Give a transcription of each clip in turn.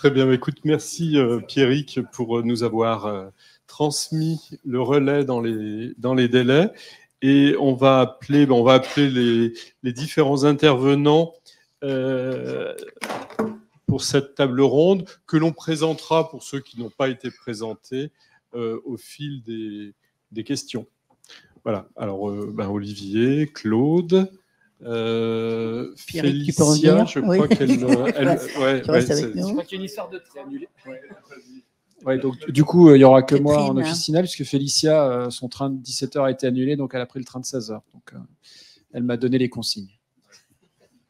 Très bien, écoute, merci Pierrick pour nous avoir transmis le relais dans les délais. Et on va appeler les différents intervenants pour cette table ronde que l'on présentera pour ceux qui n'ont pas été présentés au fil des questions. Voilà, alors Olivier, Claude, Pierrick, Félicia, je crois qu'elle... je crois qu'il y a une histoire de annulée. Ouais, donc, du coup, il n'y aura que moi en officinal, puisque Félicia, son train de 17h a été annulé, donc elle a pris le train de 16h. Donc, elle m'a donné les consignes.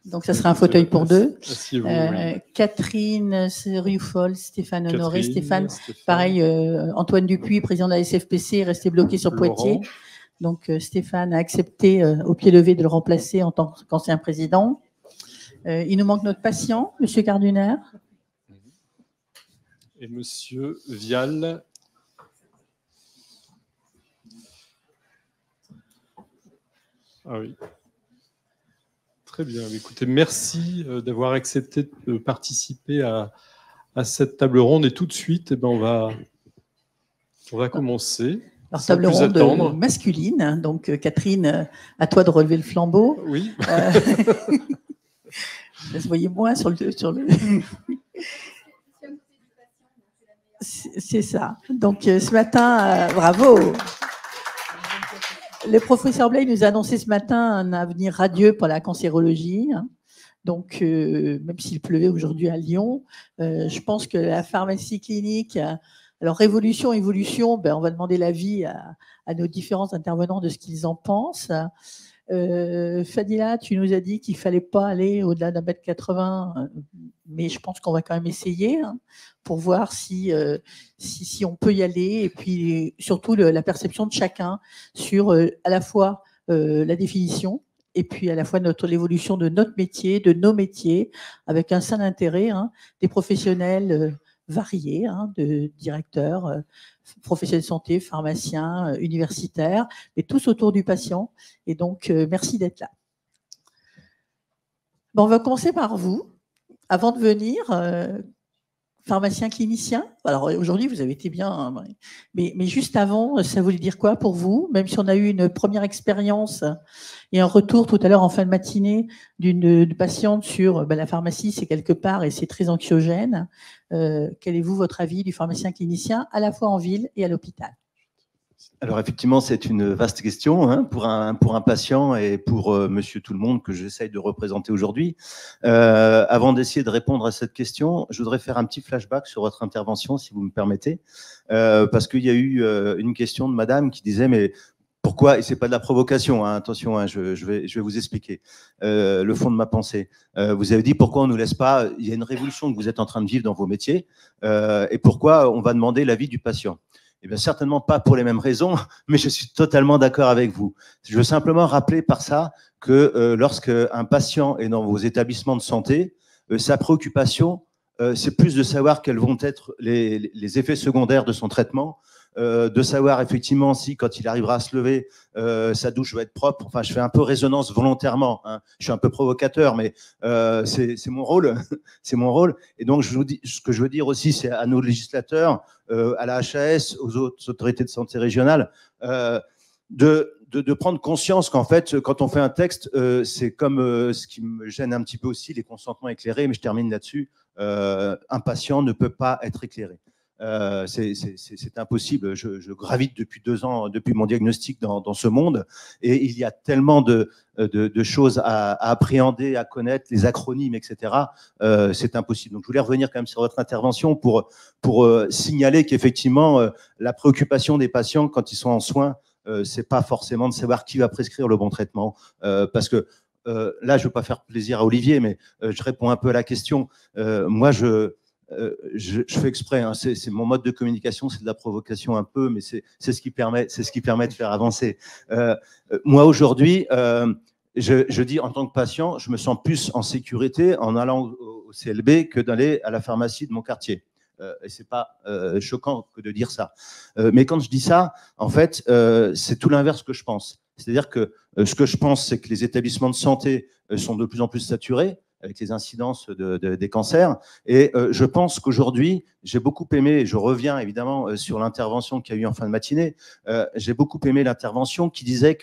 Donc, ça sera un fauteuil pour deux. Oui. Catherine Rufol, Stéphane Honoré. Stéphane, pareil, Antoine Dupuis, président de la SFPC, est resté bloqué sur Poitiers. Donc, Stéphane a accepté au pied levé de le remplacer en tant qu'ancien président. Il nous manque notre patient, M. Garduner. Et M. Vial. Ah oui. Très bien. Écoutez, merci d'avoir accepté de participer à cette table ronde. Et tout de suite, on va commencer. Alors, table ronde masculine. Donc, Catherine, à toi de relever le flambeau. Oui. Vous voyez moins sur le... C'est ça. Donc, ce matin, bravo. Le professeur Blay nous a annoncé ce matin un avenir radieux pour la cancérologie. Donc, même s'il pleuvait aujourd'hui à Lyon, je pense que la pharmacie clinique... Alors, révolution, évolution, on va demander l'avis à nos différents intervenants de ce qu'ils en pensent. Fadila, tu nous as dit qu'il ne fallait pas aller au-delà d'un mètre 80, mais je pense qu'on va quand même essayer pour voir si on peut y aller, et puis surtout la perception de chacun sur à la fois la définition et puis à la fois l'évolution de notre métier, de nos métiers, avec un seul intérêt, des professionnels variés, de directeurs, professionnels de santé, pharmaciens, universitaires, mais tous autour du patient. Et donc, merci d'être là. On va commencer par vous. Avant de venir, pharmacien clinicien. Alors aujourd'hui, vous avez été bien, mais juste avant, ça voulait dire quoi pour vous? Même si on a eu une première expérience et un retour tout à l'heure en fin de matinée d'une patiente sur la pharmacie, c'est quelque part et c'est très anxiogène. Quel est votre avis du pharmacien clinicien à la fois en ville et à l'hôpital? Alors effectivement, c'est une vaste question pour un patient et pour monsieur tout le monde que j'essaye de représenter aujourd'hui. Avant d'essayer de répondre à cette question, je voudrais faire un petit flashback sur votre intervention, si vous me permettez, parce qu'il y a eu une question de madame qui disait « mais pourquoi ?» Et c'est pas de la provocation, attention, je vais vous expliquer le fond de ma pensée. Vous avez dit « pourquoi on nous laisse pas ?» Il y a une révolution que vous êtes en train de vivre dans vos métiers, et pourquoi on va demander l'avis du patient? Eh bien, certainement pas pour les mêmes raisons, mais je suis totalement d'accord avec vous. Je veux simplement rappeler par ça que lorsqu'un patient est dans vos établissements de santé, sa préoccupation, c'est plus de savoir quels vont être les effets secondaires de son traitement, de savoir effectivement si, quand il arrivera à se lever, sa douche va être propre. Enfin, je fais un peu résonance volontairement. Je suis un peu provocateur, mais c'est mon rôle. C'est mon rôle. Et donc, je vous dis, ce que je veux dire aussi, c'est à nos législateurs, à la HAS, aux autres autorités de santé régionales, de prendre conscience qu'en fait, quand on fait un texte, c'est comme ce qui me gêne un petit peu aussi, les consentements éclairés, mais je termine là-dessus, un patient ne peut pas être éclairé. C'est impossible. Je gravite depuis 2 ans, depuis mon diagnostic dans ce monde, et il y a tellement de choses à appréhender, à connaître, les acronymes, etc. C'est impossible. Donc, je voulais revenir quand même sur votre intervention pour signaler qu'effectivement, la préoccupation des patients quand ils sont en soins, c'est pas forcément de savoir qui va prescrire le bon traitement, parce que là, je veux pas faire plaisir à Olivier, mais je réponds un peu à la question. Moi, je fais exprès, c'est mon mode de communication, c'est de la provocation un peu, mais c'est ce qui permet de faire avancer. Moi aujourd'hui, je dis en tant que patient, je me sens plus en sécurité en allant au CLB que d'aller à la pharmacie de mon quartier. Et c'est pas choquant que de dire ça. Mais quand je dis ça, en fait, c'est tout l'inverse que je pense. C'est-à-dire que ce que je pense, c'est que les établissements de santé sont de plus en plus saturés. avec les incidences des cancers. Et je pense qu'aujourd'hui, j'ai beaucoup aimé, et je reviens évidemment sur l'intervention qu'il y a eu en fin de matinée, j'ai beaucoup aimé l'intervention qui disait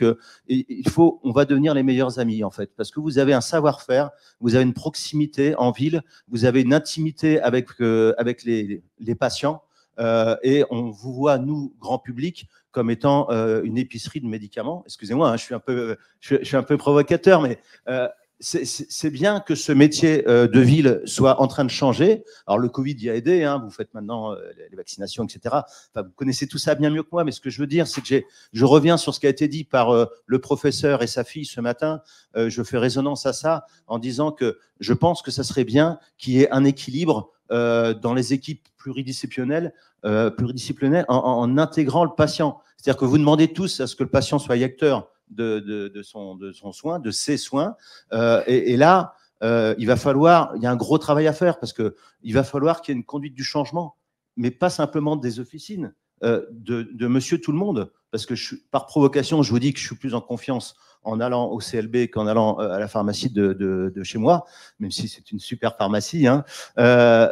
on va devenir les meilleurs amis, en fait, parce que vous avez un savoir-faire, vous avez une proximité en ville, vous avez une intimité avec les patients, et on vous voit, nous, grand public, comme étant une épicerie de médicaments. Excusez-moi, hein, je suis un peu provocateur, mais c'est bien que ce métier de ville soit en train de changer. Alors, le Covid y a aidé, hein, vous faites maintenant les vaccinations, etc. Enfin, vous connaissez tout ça bien mieux que moi, mais ce que je veux dire, c'est que je reviens sur ce qui a été dit par le professeur et sa fille ce matin. Je fais résonance à ça en disant que je pense que ça serait bien qu'il y ait un équilibre dans les équipes pluridisciplinaires en intégrant le patient. C'est-à-dire que vous demandez tous à ce que le patient soit acteur de son soin, de ses soins. Et là, il y a un gros travail à faire parce qu'il va falloir qu'il y ait une conduite du changement, mais pas simplement des officines, de monsieur tout le monde. Parce que par provocation, je vous dis que je suis plus en confiance en allant au CLB qu'en allant à la pharmacie de chez moi, même si c'est une super pharmacie. Hein.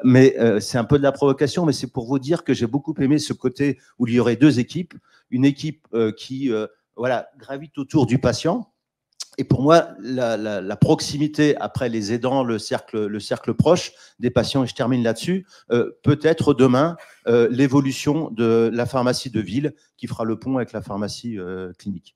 Mais c'est un peu de la provocation, mais c'est pour vous dire que j'ai beaucoup aimé ce côté où il y aurait deux équipes. Une équipe qui gravite autour du patient. Et pour moi, la proximité après les aidants, le cercle proche des patients, et je termine là-dessus, peut être demain l'évolution de la pharmacie de ville qui fera le pont avec la pharmacie clinique.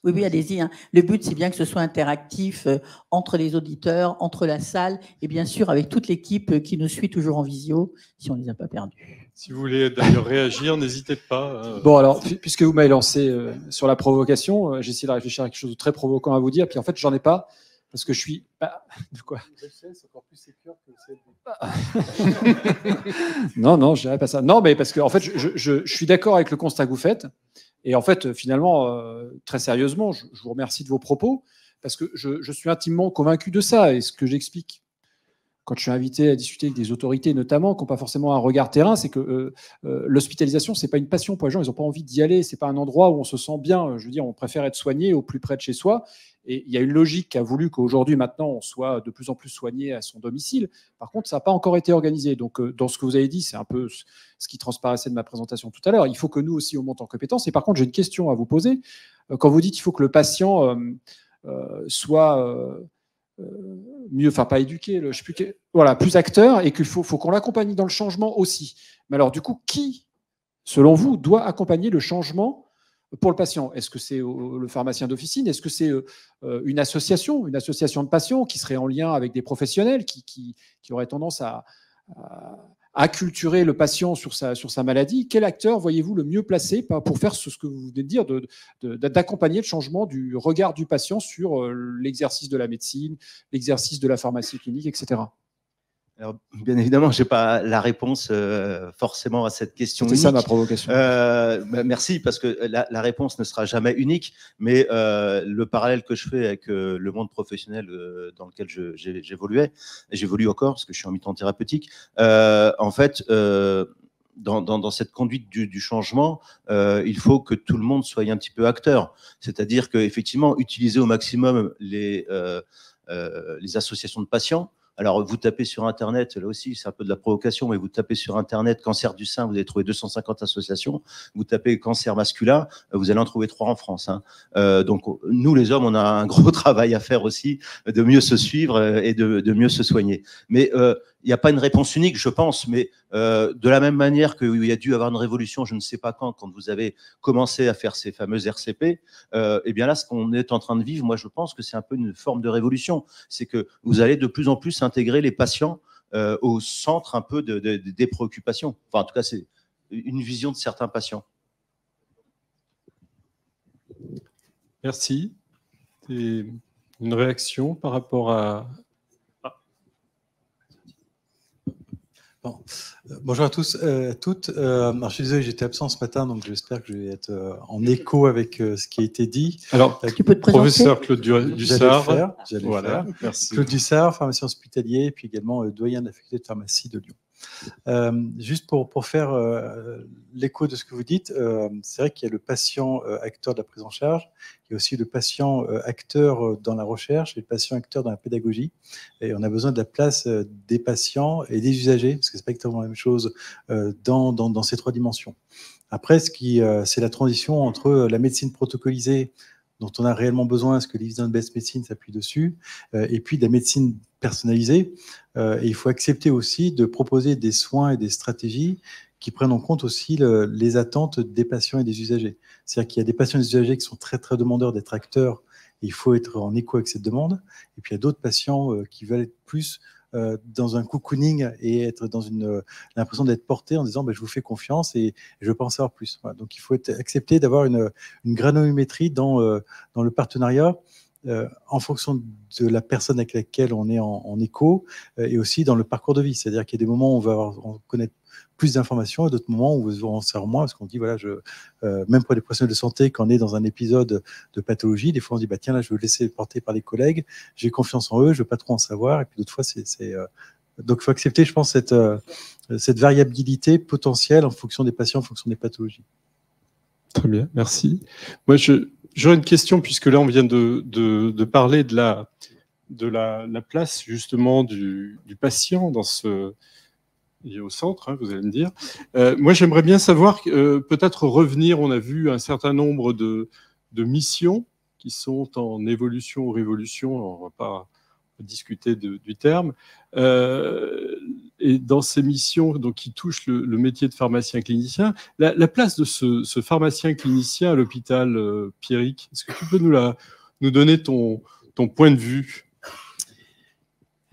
Oui, allez-y. Hein. Le but, c'est bien que ce soit interactif entre les auditeurs, entre la salle et bien sûr avec toute l'équipe qui nous suit toujours en visio, si on ne les a pas perdus. Si vous voulez d'ailleurs réagir, n'hésitez pas. Bon, alors, puisque vous m'avez lancé sur la provocation, j'ai essayé de réfléchir à quelque chose de très provoquant à vous dire, puis en fait, j'en ai pas, parce que je suis... de quoi ? C'est encore plus sécure que Non, je dirais pas ça. Non, mais parce que en fait, je suis d'accord avec le constat que vous faites. Et en fait, finalement, très sérieusement, je vous remercie de vos propos, parce que je suis intimement convaincu de ça. Et ce que j'explique quand je suis invité à discuter avec des autorités, notamment, qui n'ont pas forcément un regard terrain, c'est que l'hospitalisation, ce n'est pas une passion pour les gens. Ils n'ont pas envie d'y aller. Ce n'est pas un endroit où on se sent bien. Je veux dire, on préfère être soigné au plus près de chez soi. Et il y a une logique qui a voulu qu'aujourd'hui, maintenant, on soit de plus en plus soigné à son domicile. Par contre, ça n'a pas encore été organisé. Donc, dans ce que vous avez dit, c'est un peu ce qui transparaissait de ma présentation tout à l'heure. Il faut que nous aussi, on monte en compétence. Et par contre, j'ai une question à vous poser. Quand vous dites qu'il faut que le patient soit mieux, enfin pas éduqué, je sais plus, voilà, plus acteur, et qu'il faut qu'on l'accompagne dans le changement aussi. Mais alors, du coup, qui, selon vous, doit accompagner le changement pour le patient? Est-ce que c'est le pharmacien d'officine? Est-ce que c'est une association de patients qui serait en lien avec des professionnels qui auraient tendance à acculturer le patient sur sa maladie? Quel acteur voyez-vous le mieux placé pour faire ce que vous venez de dire, d'accompagner le changement du regard du patient sur l'exercice de la médecine, l'exercice de la pharmacie clinique, etc. Alors, bien évidemment, je n'ai pas la réponse forcément à cette question. C'est ça ma provocation. Merci, parce que la réponse ne sera jamais unique, mais le parallèle que je fais avec le monde professionnel dans lequel j'évoluais, et j'évolue encore parce que je suis en mi-temps thérapeutique, en fait, dans cette conduite du changement, il faut que tout le monde soit un petit peu acteur. C'est-à-dire qu'effectivement, utiliser au maximum les associations de patients. Alors, vous tapez sur Internet, là aussi, c'est un peu de la provocation, mais vous tapez sur Internet cancer du sein, vous allez trouver 250 associations. Vous tapez cancer masculin, vous allez en trouver 3 en France. Hein. Donc, nous, les hommes, on a un gros travail à faire aussi, de mieux se suivre et de mieux se soigner. Mais il n'y a pas une réponse unique, je pense, mais de la même manière qu'il y a dû avoir une révolution, je ne sais pas quand vous avez commencé à faire ces fameuses RCP, et bien là, ce qu'on est en train de vivre, moi, je pense que c'est un peu une forme de révolution. C'est que vous allez de plus en plus intégrer les patients au centre un peu des préoccupations. Enfin, en tout cas, c'est une vision de certains patients. Merci. Et une réaction par rapport à... Bon. Bonjour à tous, toutes. Alors, je suis désolé, j'étais absent ce matin, donc j'espère que je vais être en écho avec ce qui a été dit. Alors, tu peux te présenter. Professeur Claude Dussart. J'allais voilà, faire. merci. Claude Dussart, pharmacien hospitalier, et puis également doyen de la faculté de pharmacie de Lyon. Juste pour faire l'écho de ce que vous dites, c'est vrai qu'il y a le patient acteur de la prise en charge, il y a aussi le patient acteur dans la recherche et le patient acteur dans la pédagogie. Et on a besoin de la place des patients et des usagers, parce que c'est pas exactement la même chose dans ces trois dimensions. Après, c'est la transition entre la médecine protocolisée, dont on a réellement besoin, ce que l'evidence-based medicine s'appuie dessus, et puis de la médecine personnalisée. Et il faut accepter aussi de proposer des soins et des stratégies qui prennent en compte aussi les attentes des patients et des usagers. C'est-à-dire qu'il y a des patients et des usagers qui sont très, très demandeurs d'être acteurs, et il faut être en écho avec cette demande. Et puis il y a d'autres patients qui veulent être plus dans un cocooning et être dans l'impression d'être porté en disant je vous fais confiance et je veux pas en savoir plus. Voilà. Donc il faut accepter d'avoir une granulométrie dans le partenariat en fonction de la personne avec laquelle on est en écho et aussi dans le parcours de vie. C'est-à-dire qu'il y a des moments où on va connaître plus d'informations et d'autres moments où on en sert moins parce qu'on dit voilà, même pour les professionnels de santé, quand on est dans un épisode de pathologie, des fois on dit tiens là je veux laisser porter par des collègues, j'ai confiance en eux, je veux pas trop en savoir, et puis d'autres fois donc il faut accepter, je pense, cette variabilité potentielle en fonction des patients, en fonction des pathologies. Très bien, merci. Moi j'aurais une question, puisque là on vient de parler de la place justement du patient dans il est au centre, vous allez me dire. Moi, j'aimerais bien savoir, peut-être revenir, on a vu un certain nombre de missions qui sont en évolution ou révolution, on ne va pas discuter du terme. Et dans ces missions donc, qui touchent le métier de pharmacien clinicien, la place de ce pharmacien clinicien à l'hôpital, Pierrick, est-ce que tu peux nous donner ton point de vue ?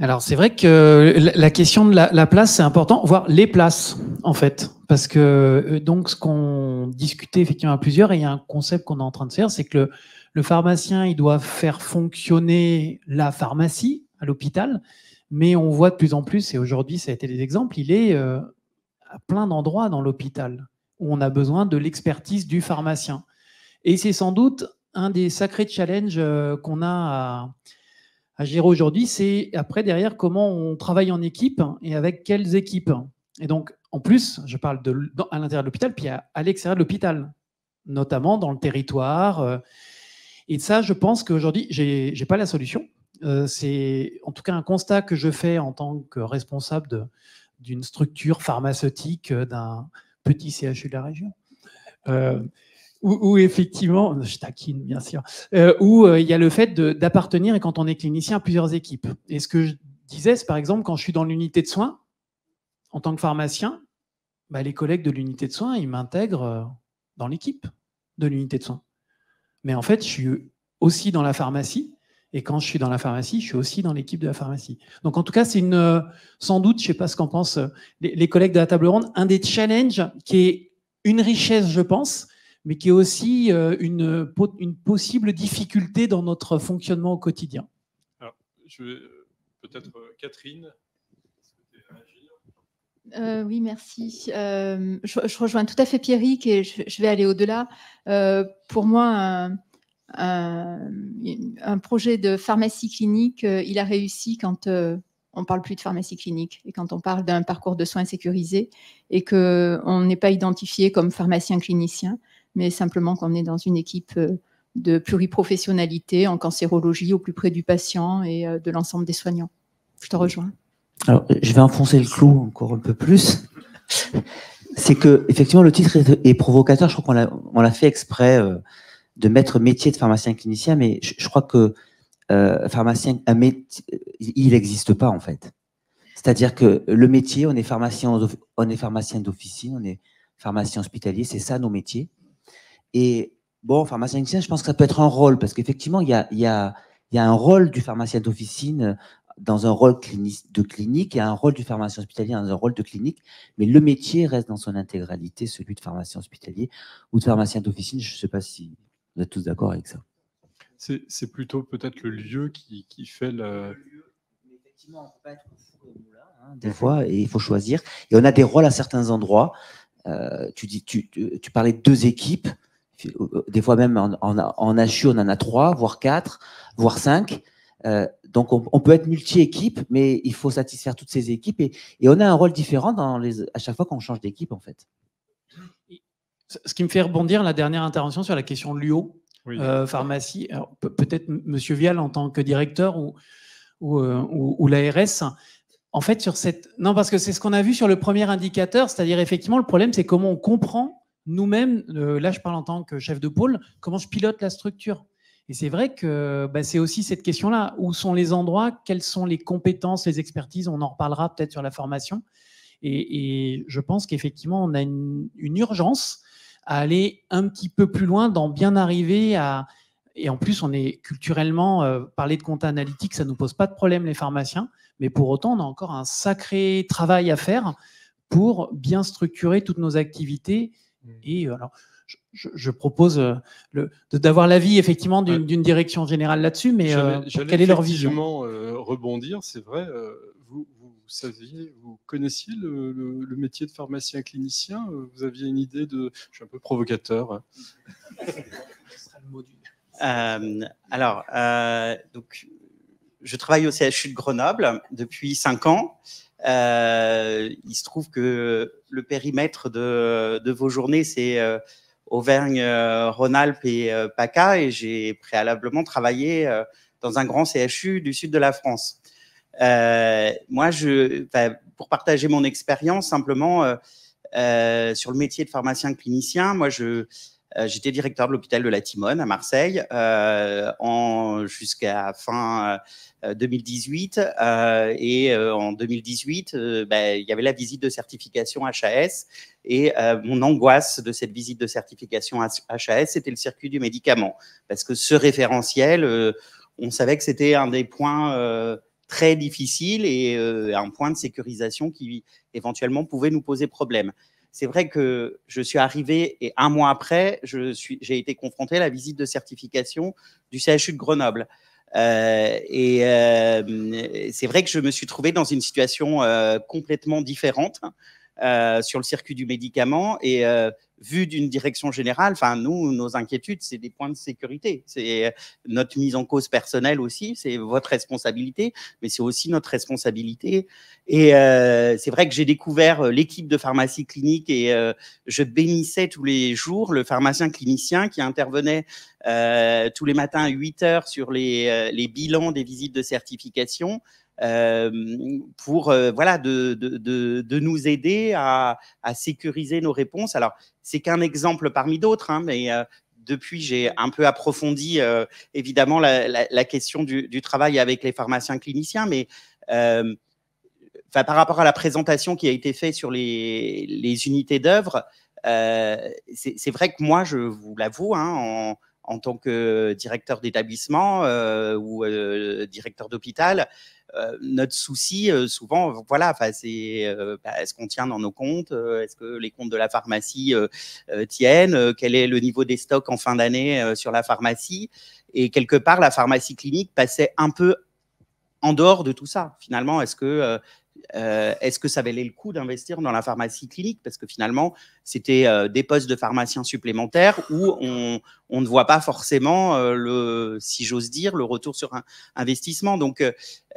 Alors, c'est vrai que la question de la place, c'est important, voire les places, en fait. Parce que, donc, ce qu'on discutait effectivement à plusieurs, et il y a un concept qu'on est en train de faire, c'est que le pharmacien, il doit faire fonctionner la pharmacie à l'hôpital, mais on voit de plus en plus, et aujourd'hui, ça a été des exemples, il est à plein d'endroits dans l'hôpital où on a besoin de l'expertise du pharmacien. Et c'est sans doute un des sacrés challenges qu'on a à gérer aujourd'hui, c'est après, derrière, comment on travaille en équipe et avec quelles équipes. Et donc, en plus, je parle à l'intérieur de l'hôpital, puis à l'extérieur de l'hôpital, notamment dans le territoire. Et ça, je pense qu'aujourd'hui, je n'ai pas la solution. C'est en tout cas un constat que je fais en tant que responsable d'une structure pharmaceutique d'un petit CHU de la région. Où effectivement, je taquine bien sûr, où il y a le fait d'appartenir, et quand on est clinicien, à plusieurs équipes. Et ce que je disais, c'est par exemple, quand je suis dans l'unité de soins, en tant que pharmacien, les collègues de l'unité de soins, ils m'intègrent dans l'équipe de l'unité de soins. Mais en fait, je suis aussi dans la pharmacie, et quand je suis dans la pharmacie, je suis aussi dans l'équipe de la pharmacie. Donc en tout cas, c'est sans doute, je ne sais pas ce qu'en pensent les collègues de la table ronde, un des challenges qui est une richesse, je pense, mais qui est aussi une possible difficulté dans notre fonctionnement au quotidien. Alors, peut-être Catherine. Oui, merci. Je rejoins tout à fait Pierrick et je vais aller au-delà. Pour moi, un projet de pharmacie clinique, il a réussi quand on ne parle plus de pharmacie clinique et quand on parle d'un parcours de soins sécurisé et qu'on n'est pas identifié comme pharmacien clinicien, mais simplement qu'on est dans une équipe de pluriprofessionnalité en cancérologie au plus près du patient et de l'ensemble des soignants. Je te rejoins. Alors, je vais enfoncer le clou encore un peu plus. C'est que, effectivement, le titre est provocateur. Je crois qu'on l'a fait exprès de mettre métier de pharmacien clinicien, mais je crois que pharmacien, il n'existe pas, en fait. C'est-à-dire que le métier, on est pharmacien d'officine, on est pharmacien hospitalier, c'est ça nos métiers. Et bon, pharmacien clinicien, je pense que ça peut être un rôle, parce qu'effectivement, il y a un rôle du pharmacien d'officine dans un rôle de clinique, il y a un rôle du pharmacien hospitalier dans un rôle de clinique, mais le métier reste dans son intégralité, celui de pharmacien hospitalier ou de pharmacien d'officine. Je ne sais pas si vous êtes tous d'accord avec ça. C'est plutôt peut-être le lieu qui fait le... Effectivement, on ne peut pas être fou au moulin, hein, des fois, et il faut choisir. Et on a des rôles à certains endroits. Tu parlais de 2 équipes. Des fois même en HU, on en a 3, voire 4, voire 5. Donc, on peut être multi-équipe, mais il faut satisfaire toutes ces équipes. Et on a un rôle différent à chaque fois qu'on change d'équipe, en fait. Ce qui me fait rebondir, la dernière intervention sur la question de l'UO, Oui. pharmacie. Peut-être Monsieur Vial, en tant que directeur ou l'ARS, en fait, sur cette... Non, parce que c'est ce qu'on a vu sur le premier indicateur, c'est-à-dire, effectivement, le problème, c'est comment on comprend nous-mêmes, là, je parle en tant que chef de pôle, comment je pilote la structure. Et c'est vrai que c'est aussi cette question-là. Où sont les endroits? Quelles sont les compétences, les expertises? On en reparlera peut-être sur la formation. Et je pense qu'effectivement, on a une urgence à aller un petit peu plus loin dans bien arriver à... Et en plus, on est culturellement, parler de compta analytique, ça ne nous pose pas de problème, les pharmaciens. Mais pour autant, on a encore un sacré travail à faire pour bien structurer toutes nos activités. Et alors, je propose d'avoir l'avis effectivement d'une direction générale là-dessus, mais quelle est leur vision? Rebondir, c'est vrai. Vous connaissiez le métier de pharmacien clinicien? Vous aviez une idée de... Je suis un peu provocateur. Donc, je travaille au CHU de Grenoble depuis 5 ans. Il se trouve que le périmètre de vos journées, c'est Auvergne-Rhône-Alpes et PACA, et j'ai préalablement travaillé dans un grand CHU du sud de la France. Moi, pour partager mon expérience simplement sur le métier de pharmacien clinicien, moi, j'étais directeur de l'hôpital de la Timone à Marseille jusqu'à fin 2018. Et en 2018, il y avait la visite de certification HAS. Et mon angoisse de cette visite de certification HAS, c'était le circuit du médicament. Parce que ce référentiel, on savait que c'était un des points très difficiles et un point de sécurisation qui éventuellement pouvait nous poser problème. C'est vrai que je suis arrivé et 1 mois après, j'ai été confronté à la visite de certification du CHU de Grenoble. C'est vrai que je me suis trouvé dans une situation complètement différente sur le circuit du médicament et vu d'une direction générale, nous, nos inquiétudes, c'est des points de sécurité. C'est notre mise en cause personnelle aussi, c'est votre responsabilité, mais c'est aussi notre responsabilité. Et c'est vrai que j'ai découvert l'équipe de pharmacie clinique et je bénissais tous les jours le pharmacien clinicien qui intervenait tous les matins à 8 heures sur les bilans des visites de certification. Pour de nous aider à sécuriser nos réponses. Alors, c'est qu'un exemple parmi d'autres, mais depuis, j'ai un peu approfondi évidemment la question du travail avec les pharmaciens cliniciens, mais par rapport à la présentation qui a été faite sur les unités d'œuvre, c'est vrai que moi, je vous l'avoue, en tant que directeur d'établissement ou directeur d'hôpital, notre souci, souvent, c'est est-ce qu'on tient dans nos comptes? Est-ce que les comptes de la pharmacie tiennent? Quel est le niveau des stocks en fin d'année sur la pharmacie? Et quelque part, la pharmacie clinique passait un peu en dehors de tout ça. Finalement, est-ce que ça valait le coup d'investir dans la pharmacie clinique? Parce que finalement, c'était des postes de pharmaciens supplémentaires où on ne voit pas forcément, si j'ose dire, le retour sur investissement. Donc,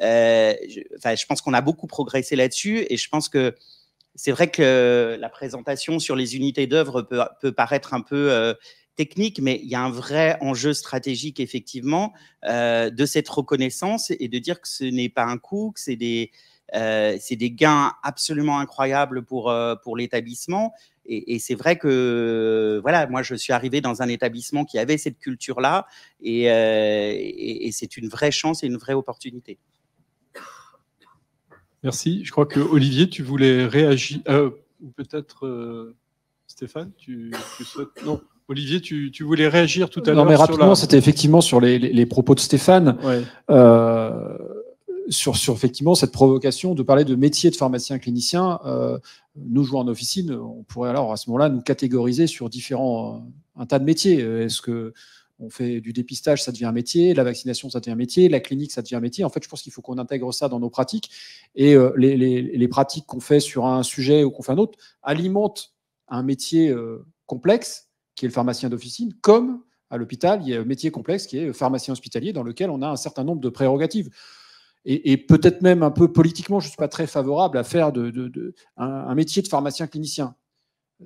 je pense qu'on a beaucoup progressé là-dessus et je pense que c'est vrai que la présentation sur les unités d'œuvre peut paraître un peu technique, mais il y a un vrai enjeu stratégique, effectivement, de cette reconnaissance et de dire que ce n'est pas un coût, que c'est des gains absolument incroyables pour l'établissement. Et c'est vrai que, moi, je suis arrivé dans un établissement qui avait cette culture-là et c'est une vraie chance et une vraie opportunité. Merci. Je crois que Olivier, tu voulais réagir. Ou peut-être Stéphane, tu souhaites... Non. Olivier, tu voulais réagir tout à l'heure. Non, mais rapidement, c'était effectivement sur les propos de Stéphane. Ouais. Sur effectivement cette provocation de parler de métier de pharmacien clinicien. Nous jouons en officine, on pourrait alors à ce moment-là nous catégoriser sur un tas de métiers. Est-ce que on fait du dépistage, ça devient un métier, la vaccination, ça devient un métier, la clinique, ça devient un métier. En fait, je pense qu'il faut qu'on intègre ça dans nos pratiques et les pratiques qu'on fait sur un sujet ou qu'on fait un autre alimentent un métier complexe qui est le pharmacien d'officine, comme À l'hôpital, il y a un métier complexe qui est pharmacien hospitalier, dans lequel on a un certain nombre de prérogatives. Et peut-être même un peu politiquement, je ne suis pas très favorable à faire un métier de pharmacien clinicien.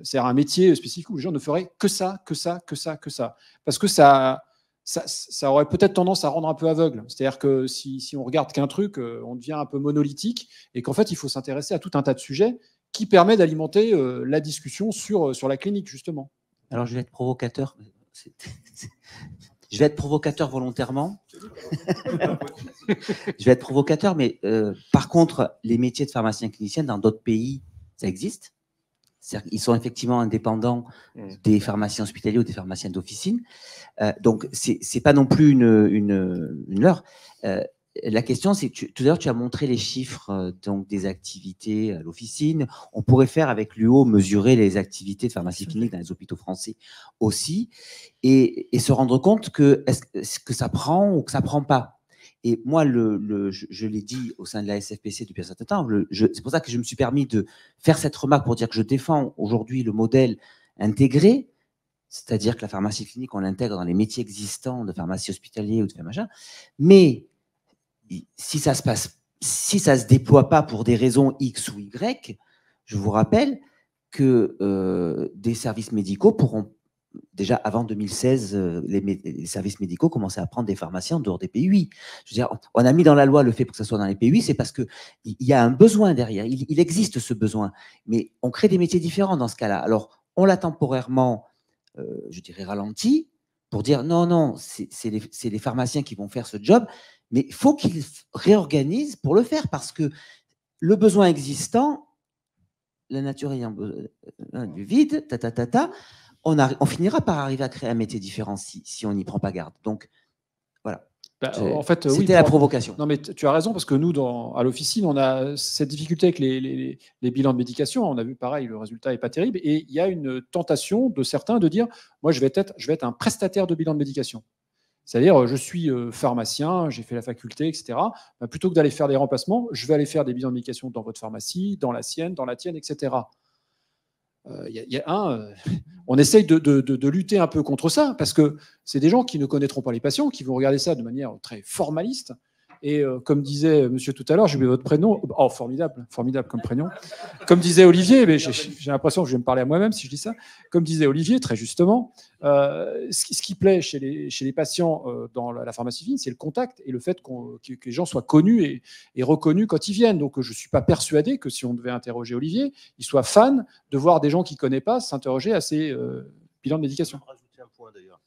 C'est un métier spécifique où les gens ne feraient que ça, que ça, que ça, que ça. Parce que ça aurait peut-être tendance à rendre un peu aveugle. C'est-à-dire que si on regarde qu'un truc, on devient un peu monolithique et qu'en fait, il faut s'intéresser à tout un tas de sujets qui permet d'alimenter la discussion sur la clinique, justement. Alors, je vais être provocateur. Je vais être provocateur volontairement. Je vais être provocateur, mais par contre, les métiers de pharmacien clinicien dans d'autres pays, ça existe. Ils sont effectivement indépendants des pharmaciens hospitaliers ou des pharmaciens d'officine. Donc, c'est pas non plus une leurre. La question, c'est que tout à l'heure, tu as montré les chiffres donc, des activités à l'officine. On pourrait faire avec l'UO mesurer les activités de pharmacie clinique dans les hôpitaux français aussi et se rendre compte que est-ce que ça prend ou que ça prend pas. Et moi, je l'ai dit au sein de la SFPC depuis un certain temps, c'est pour ça que je me suis permis de faire cette remarque pour dire que je défends aujourd'hui le modèle intégré, c'est-à-dire que la pharmacie clinique, on l'intègre dans les métiers existants de pharmacie hospitalier ou de machin, mais si ça se déploie pas pour des raisons X ou Y, je vous rappelle que des services médicaux pourront, déjà avant 2016, les services médicaux commençaient à prendre des pharmaciens en dehors des PUI. Je veux dire, on a mis dans la loi le fait pour que ça soit dans les PUI, c'est parce qu'il y a un besoin derrière, il existe ce besoin, mais on crée des métiers différents dans ce cas-là. Alors, on l'a temporairement, je dirais, ralenti, pour dire non, c'est les pharmaciens qui vont faire ce job, mais il faut qu'ils réorganisent pour le faire, parce que le besoin existant, la nature ayant du vide, on finira par arriver à créer un métier différent si on n'y prend pas garde. Donc, voilà. En fait, c'était la provocation. Non, mais tu as raison, parce que nous, à l'officine, on a cette difficulté avec les bilans de médication. On a vu pareil, le résultat n'est pas terrible. Et il y a une tentation de certains de dire, moi, je vais être un prestataire de bilan de médication. C'est-à-dire, je suis pharmacien, j'ai fait la faculté, etc. Plutôt que d'aller faire des remplacements, je vais aller faire des bilans de médication dans votre pharmacie, dans la sienne, dans la tienne, etc. On essaye de lutter un peu contre ça, parce que c'est des gens qui ne connaîtront pas les patients, qui vont regarder ça de manière très formaliste. Et comme disait monsieur tout à l'heure, j'ai oublié votre prénom. Oh, formidable comme prénom. Comme disait Olivier, mais j'ai l'impression que je vais me parler à moi-même si je dis ça. Comme disait Olivier, très justement, ce qui plaît chez les patients dans la pharmacie fine, c'est le contact et le fait que les gens soient connus et reconnus quand ils viennent. Donc, je ne suis pas persuadé que si on devait interroger Olivier, il soit fan de voir des gens qu'il ne connaît pas s'interroger à ces bilans de médication. Je vais rajouter un point d'ailleurs.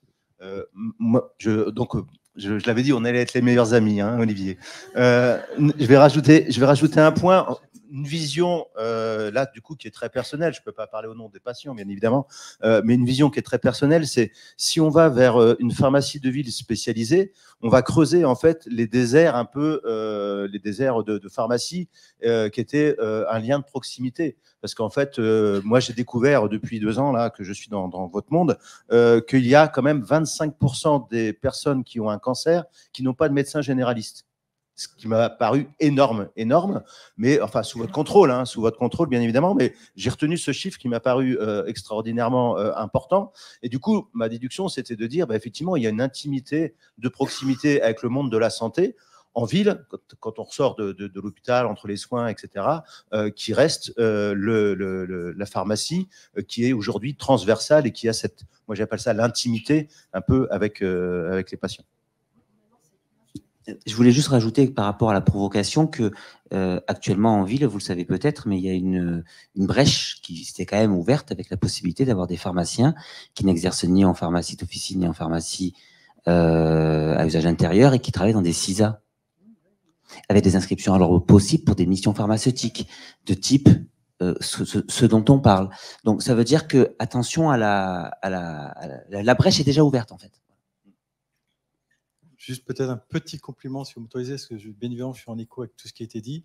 Je l'avais dit, on allait être les meilleurs amis, hein, Olivier. Je vais rajouter un point, une vision là du coup qui est très personnelle. Je ne peux pas parler au nom des patients, bien évidemment, mais une vision qui est très personnelle, c'est si on va vers une pharmacie de ville spécialisée, on va creuser en fait les déserts un peu, les déserts de pharmacie qui étaient un lien de proximité. Parce qu'en fait, moi j'ai découvert depuis 2 ans là que je suis dans votre monde qu'il y a quand même 25% des personnes qui ont un cancer qui n'ont pas de médecin généraliste. Ce qui m'a paru énorme, mais enfin sous votre contrôle, bien évidemment, mais j'ai retenu ce chiffre qui m'a paru extraordinairement important. Et du coup, ma déduction, c'était de dire, effectivement, il y a une intimité de proximité avec le monde de la santé en ville, quand on ressort de l'hôpital, entre les soins, etc., qui reste la pharmacie qui est aujourd'hui transversale et qui a cette, moi j'appelle ça l'intimité un peu avec les patients. Je voulais juste rajouter par rapport à la provocation que actuellement en ville, vous le savez peut-être, mais il y a une brèche qui s'était quand même ouverte avec la possibilité d'avoir des pharmaciens qui n'exercent ni en pharmacie d'officine ni en pharmacie à usage intérieur et qui travaillent dans des CISA avec des inscriptions alors possibles pour des missions pharmaceutiques de type ce dont on parle. Donc ça veut dire que attention à la brèche est déjà ouverte en fait. Juste peut-être un petit compliment, si vous m'autorisez, parce que bien évidemment, je suis en écho avec tout ce qui a été dit.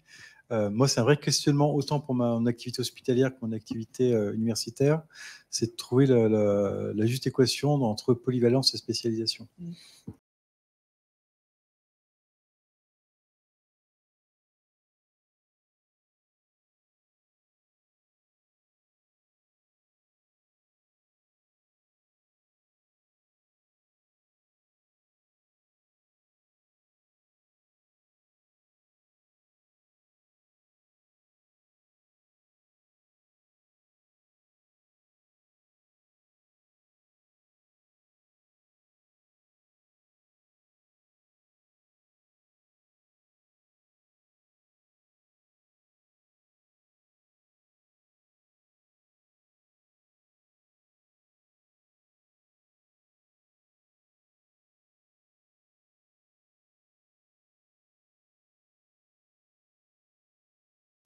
Moi, c'est un vrai questionnement, autant pour mon activité hospitalière que mon activité universitaire, c'est de trouver la juste équation entre polyvalence et spécialisation.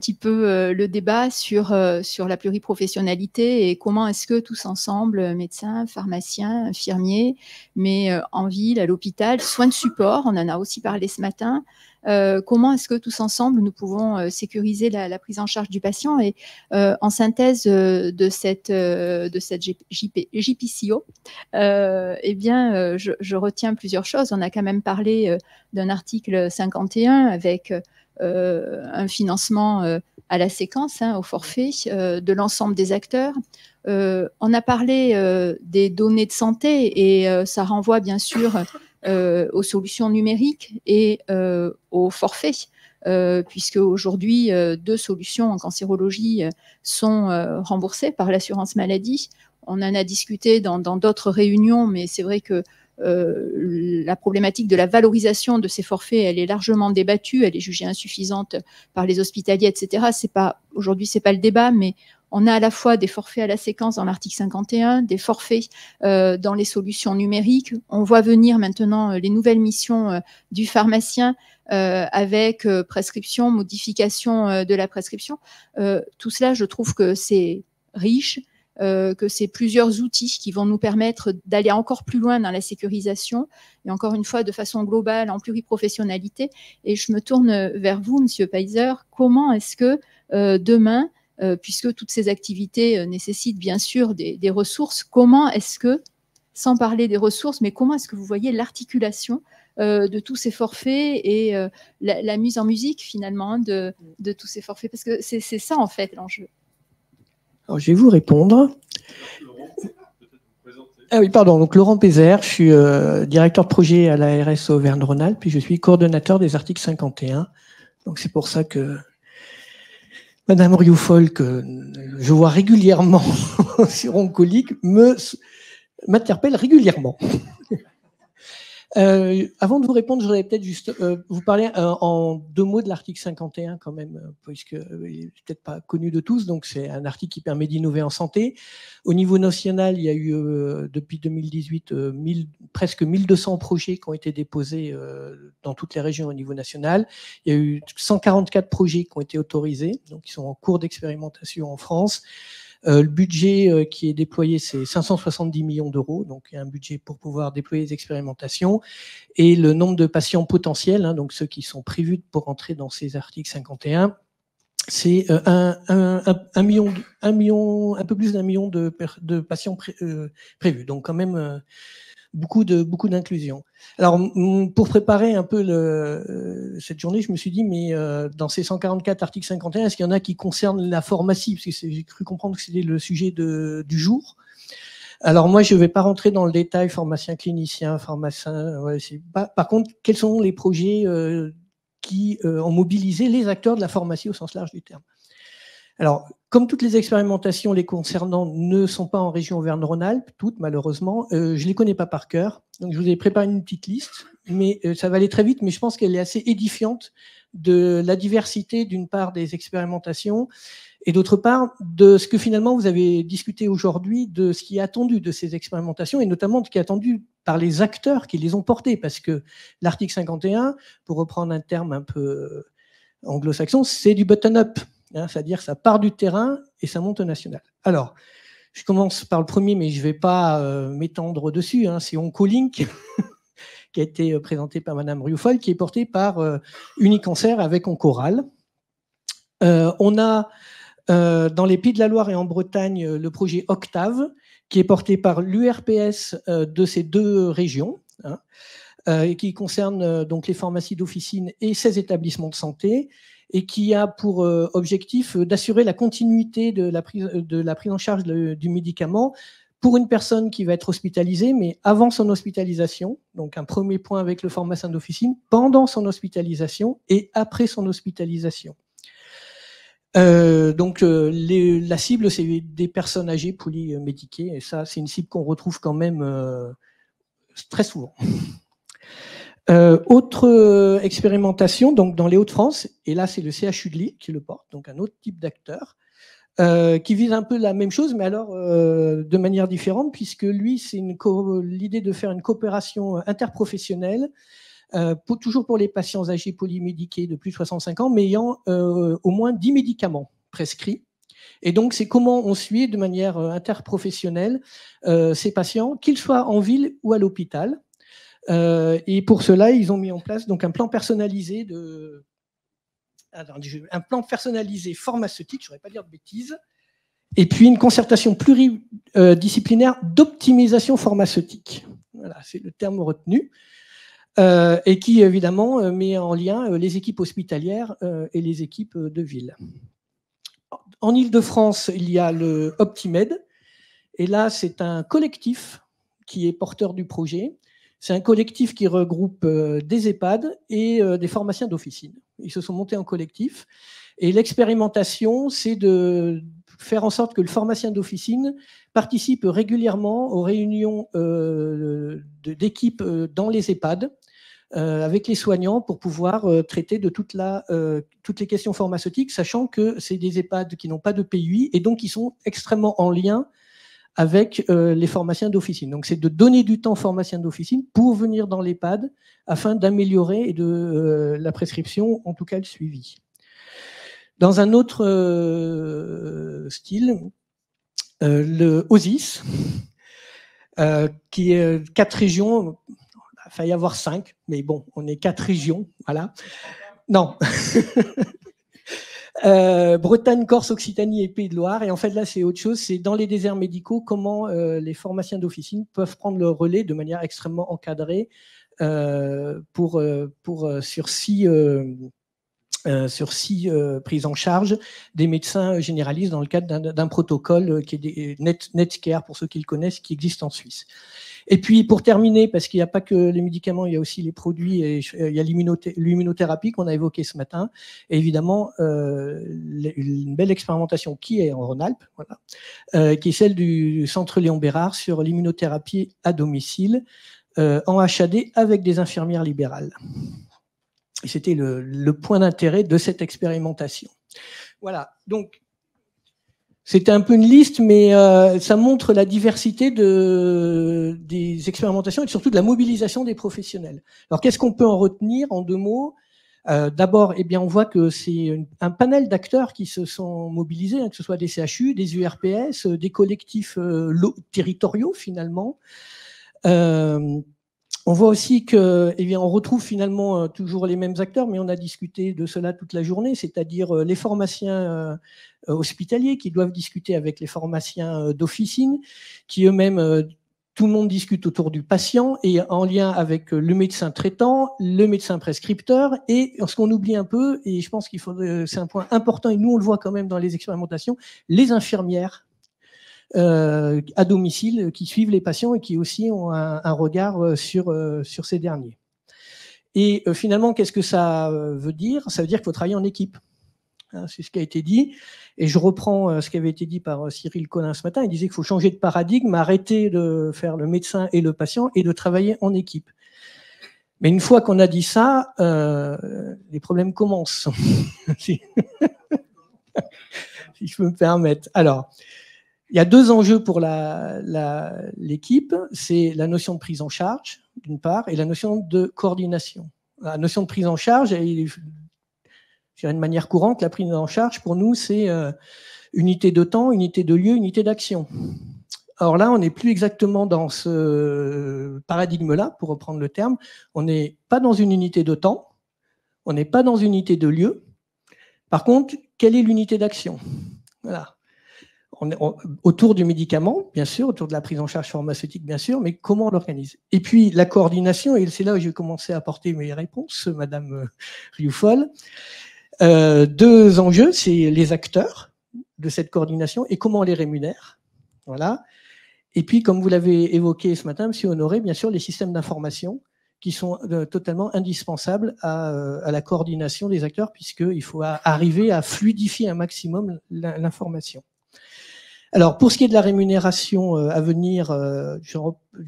petit peu le débat sur la pluriprofessionnalité et comment est-ce que tous ensemble, médecins, pharmaciens, infirmiers, mais en ville, à l'hôpital, soins de support, on en a aussi parlé ce matin, comment est-ce que tous ensemble nous pouvons sécuriser la prise en charge du patient. Et en synthèse de cette JPCO, eh bien, je retiens plusieurs choses. On a quand même parlé d'un article 51 avec un financement à la séquence, au forfait, de l'ensemble des acteurs. On a parlé des données de santé et ça renvoie bien sûr aux solutions numériques et au forfait, puisque aujourd'hui, 2 solutions en cancérologie sont remboursées par l'assurance maladie. On en a discuté dans d'autres réunions, mais c'est vrai que la problématique de la valorisation de ces forfaits, elle est largement débattue, elle est jugée insuffisante par les hospitaliers, etc. Aujourd'hui, c'est pas le débat, mais on a à la fois des forfaits à la séquence dans l'article 51, des forfaits dans les solutions numériques. On voit venir maintenant les nouvelles missions du pharmacien avec prescription, modification de la prescription. Tout cela, je trouve que c'est riche, que c'est plusieurs outils qui vont nous permettre d'aller encore plus loin dans la sécurisation et encore une fois de façon globale en pluriprofessionnalité. Et je me tourne vers vous, Monsieur Peiser. Comment est-ce que demain, puisque toutes ces activités nécessitent bien sûr des ressources, comment est-ce que, sans parler des ressources, mais comment est-ce que vous voyez l'articulation de tous ces forfaits et la mise en musique finalement de tous ces forfaits? Parce que c'est ça en fait l'enjeu. Alors, je vais vous répondre. Ah oui, pardon. Donc, Laurent Pézère, je suis directeur de projet à l'ARS Auvergne-Rhône-Alpes, puis je suis coordonnateur des articles 51. Donc, c'est pour ça que Madame Rioufol, que je vois régulièrement sur Oncolique, m'interpelle régulièrement. Avant de vous répondre, je voudrais peut-être juste vous parler en 2 mots de l'article 51 quand même, puisque il n'est peut-être pas connu de tous. Donc c'est un article qui permet d'innover en santé. Au niveau national, il y a eu depuis 2018 presque 1200 projets qui ont été déposés dans toutes les régions au niveau national. Il y a eu 144 projets qui ont été autorisés, donc qui sont en cours d'expérimentation en France. Le budget qui est déployé, c'est 570 millions d'euros, donc il y a un budget pour pouvoir déployer les expérimentations. Et le nombre de patients potentiels, donc ceux qui sont prévus pour entrer dans ces articles 51, c'est un peu plus d'1 million de patients prévus. Donc quand même beaucoup d'inclusion. Alors, pour préparer un peu cette journée, je me suis dit, mais dans ces 144 articles 51, est-ce qu'il y en a qui concernent la pharmacie? Parce que j'ai cru comprendre que c'était le sujet du jour. Alors moi, je ne vais pas rentrer dans le détail, pharmacien, clinicien, pharmacien. Par contre, quels sont les projets qui ont mobilisé les acteurs de la pharmacie au sens large du terme? Alors, comme toutes les expérimentations les concernant ne sont pas en région Auvergne-Rhône-Alpes, toutes malheureusement, je ne les connais pas par cœur. Donc, je vous ai préparé une petite liste, mais ça va aller très vite, mais je pense qu'elle est assez édifiante de la diversité, d'une part, des expérimentations, et d'autre part, de ce que finalement vous avez discuté aujourd'hui, de ce qui est attendu de ces expérimentations, et notamment de ce qui est attendu par les acteurs qui les ont portées, parce que l'article 51, pour reprendre un terme un peu anglo-saxon, c'est du bottom-up. C'est-à-dire que ça part du terrain et ça monte au national. Alors, je commence par le premier, mais je ne vais pas m'étendre dessus. C'est Oncolink, qui a été présenté par Madame Rioufol, qui est porté par Unicancer avec Oncoral. On a dans les Pays de la Loire et en Bretagne le projet Octave, qui est porté par l'URPS de ces 2 régions, et qui concerne donc les pharmacies d'officine et 16 établissements de santé, et qui a pour objectif d'assurer la continuité de la prise en charge du médicament pour une personne qui va être hospitalisée, mais avant son hospitalisation, donc un premier point avec le pharmacien d'officine, pendant son hospitalisation et après son hospitalisation. Donc la cible, c'est des personnes âgées polymédiquées, et ça, c'est une cible qu'on retrouve quand même très souvent. Autre expérimentation, donc dans les Hauts-de-France, et là c'est le CHU de Lille qui le porte, donc un autre type d'acteur, qui vise un peu la même chose, mais alors de manière différente, puisque lui, c'est l'idée de faire une coopération interprofessionnelle toujours pour les patients âgés polymédiqués de plus de 65 ans, mais ayant au moins 10 médicaments prescrits. Et donc, c'est comment on suit de manière interprofessionnelle ces patients, qu'ils soient en ville ou à l'hôpital. Et pour cela, ils ont mis en place donc un plan personnalisé un plan personnalisé pharmaceutique, je ne voudrais pas dire de bêtises, et puis une concertation pluridisciplinaire d'optimisation pharmaceutique. Voilà, c'est le terme retenu. Et qui, évidemment, met en lien les équipes hospitalières et les équipes de ville. En Ile-de-France, il y a le Optimed. Et là, c'est un collectif qui est porteur du projet. C'est un collectif qui regroupe des EHPAD et des pharmaciens d'officine. Ils se sont montés en collectif. Et l'expérimentation, c'est de faire en sorte que le pharmacien d'officine participe régulièrement aux réunions d'équipes dans les EHPAD avec les soignants pour pouvoir traiter de toutes les questions pharmaceutiques, sachant que c'est des EHPAD qui n'ont pas de PUI et donc qui sont extrêmement en lien avec les pharmaciens d'officine. Donc, c'est de donner du temps aux pharmaciens d'officine pour venir dans l'EHPAD afin d'améliorer la prescription, en tout cas le suivi. Dans un autre style, le OSIS, qui est 4 régions, il va y avoir 5, mais bon, on est 4 régions, voilà. Non. Bretagne, Corse, Occitanie et Pays de Loire. Et en fait, là, c'est autre chose. C'est dans les déserts médicaux, comment les pharmaciens d'officine peuvent prendre le relais de manière extrêmement encadrée sur 6 prises en charge des médecins généralistes dans le cadre d'un protocole qui est Netcare, pour ceux qui le connaissent, qui existe en Suisse. Et puis, pour terminer, parce qu'il n'y a pas que les médicaments, il y a aussi les produits, et il y a l'immunothérapie qu'on a évoquée ce matin, et évidemment, une belle expérimentation qui est en Rhône-Alpes, voilà, qui est celle du Centre Léon Bérard sur l'immunothérapie à domicile, en HAD avec des infirmières libérales. Et c'était le point d'intérêt de cette expérimentation. Voilà, donc c'était un peu une liste, mais ça montre la diversité des expérimentations et surtout de la mobilisation des professionnels. Alors, qu'est-ce qu'on peut en retenir en 2 mots ? D'abord, eh bien, on voit que c'est un panel d'acteurs qui se sont mobilisés, hein, que ce soit des CHU, des URPS, des collectifs territoriaux, finalement. On voit aussi que, eh bien, on retrouve finalement toujours les mêmes acteurs, mais on a discuté de cela toute la journée, c'est-à-dire les pharmaciens hospitaliers qui doivent discuter avec les pharmaciens d'officine, qui eux-mêmes, tout le monde discute autour du patient et en lien avec le médecin traitant, le médecin prescripteur, et ce qu'on oublie un peu, et je pense qu'il faut, c'est un point important, et nous on le voit quand même dans les expérimentations, les infirmières à domicile qui suivent les patients et qui aussi ont un regard sur ces derniers. Et finalement, qu'est-ce que ça veut dire ? Ça veut dire qu'il faut travailler en équipe. Hein, c'est ce qui a été dit. Et je reprends ce qui avait été dit par Cyril Collin ce matin. Il disait qu'il faut changer de paradigme, arrêter de faire le médecin et le patient et de travailler en équipe. Mais une fois qu'on a dit ça, les problèmes commencent. si je peux me permettre. Alors, il y a 2 enjeux pour l'équipe, c'est la notion de prise en charge, d'une part, et la notion de coordination. La notion de prise en charge, je dirais de manière courante, la prise en charge, pour nous, c'est unité de temps, unité de lieu, unité d'action. Alors là, on n'est plus exactement dans ce paradigme-là, pour reprendre le terme. On n'est pas dans une unité de temps, on n'est pas dans une unité de lieu. Par contre, quelle est l'unité d'action ? Voilà. Autour du médicament, bien sûr, autour de la prise en charge pharmaceutique, bien sûr, mais comment on l'organise ? Et puis la coordination, et c'est là où j'ai commencé à apporter mes réponses, Madame Rioufol. 2 enjeux, c'est les acteurs de cette coordination et comment on les rémunère. Voilà. Et puis, comme vous l'avez évoqué ce matin, Monsieur Honoré, bien sûr, les systèmes d'information qui sont totalement indispensables à la coordination des acteurs, puisqu'il faut arriver à fluidifier un maximum l'information. Alors, pour ce qui est de la rémunération à venir, je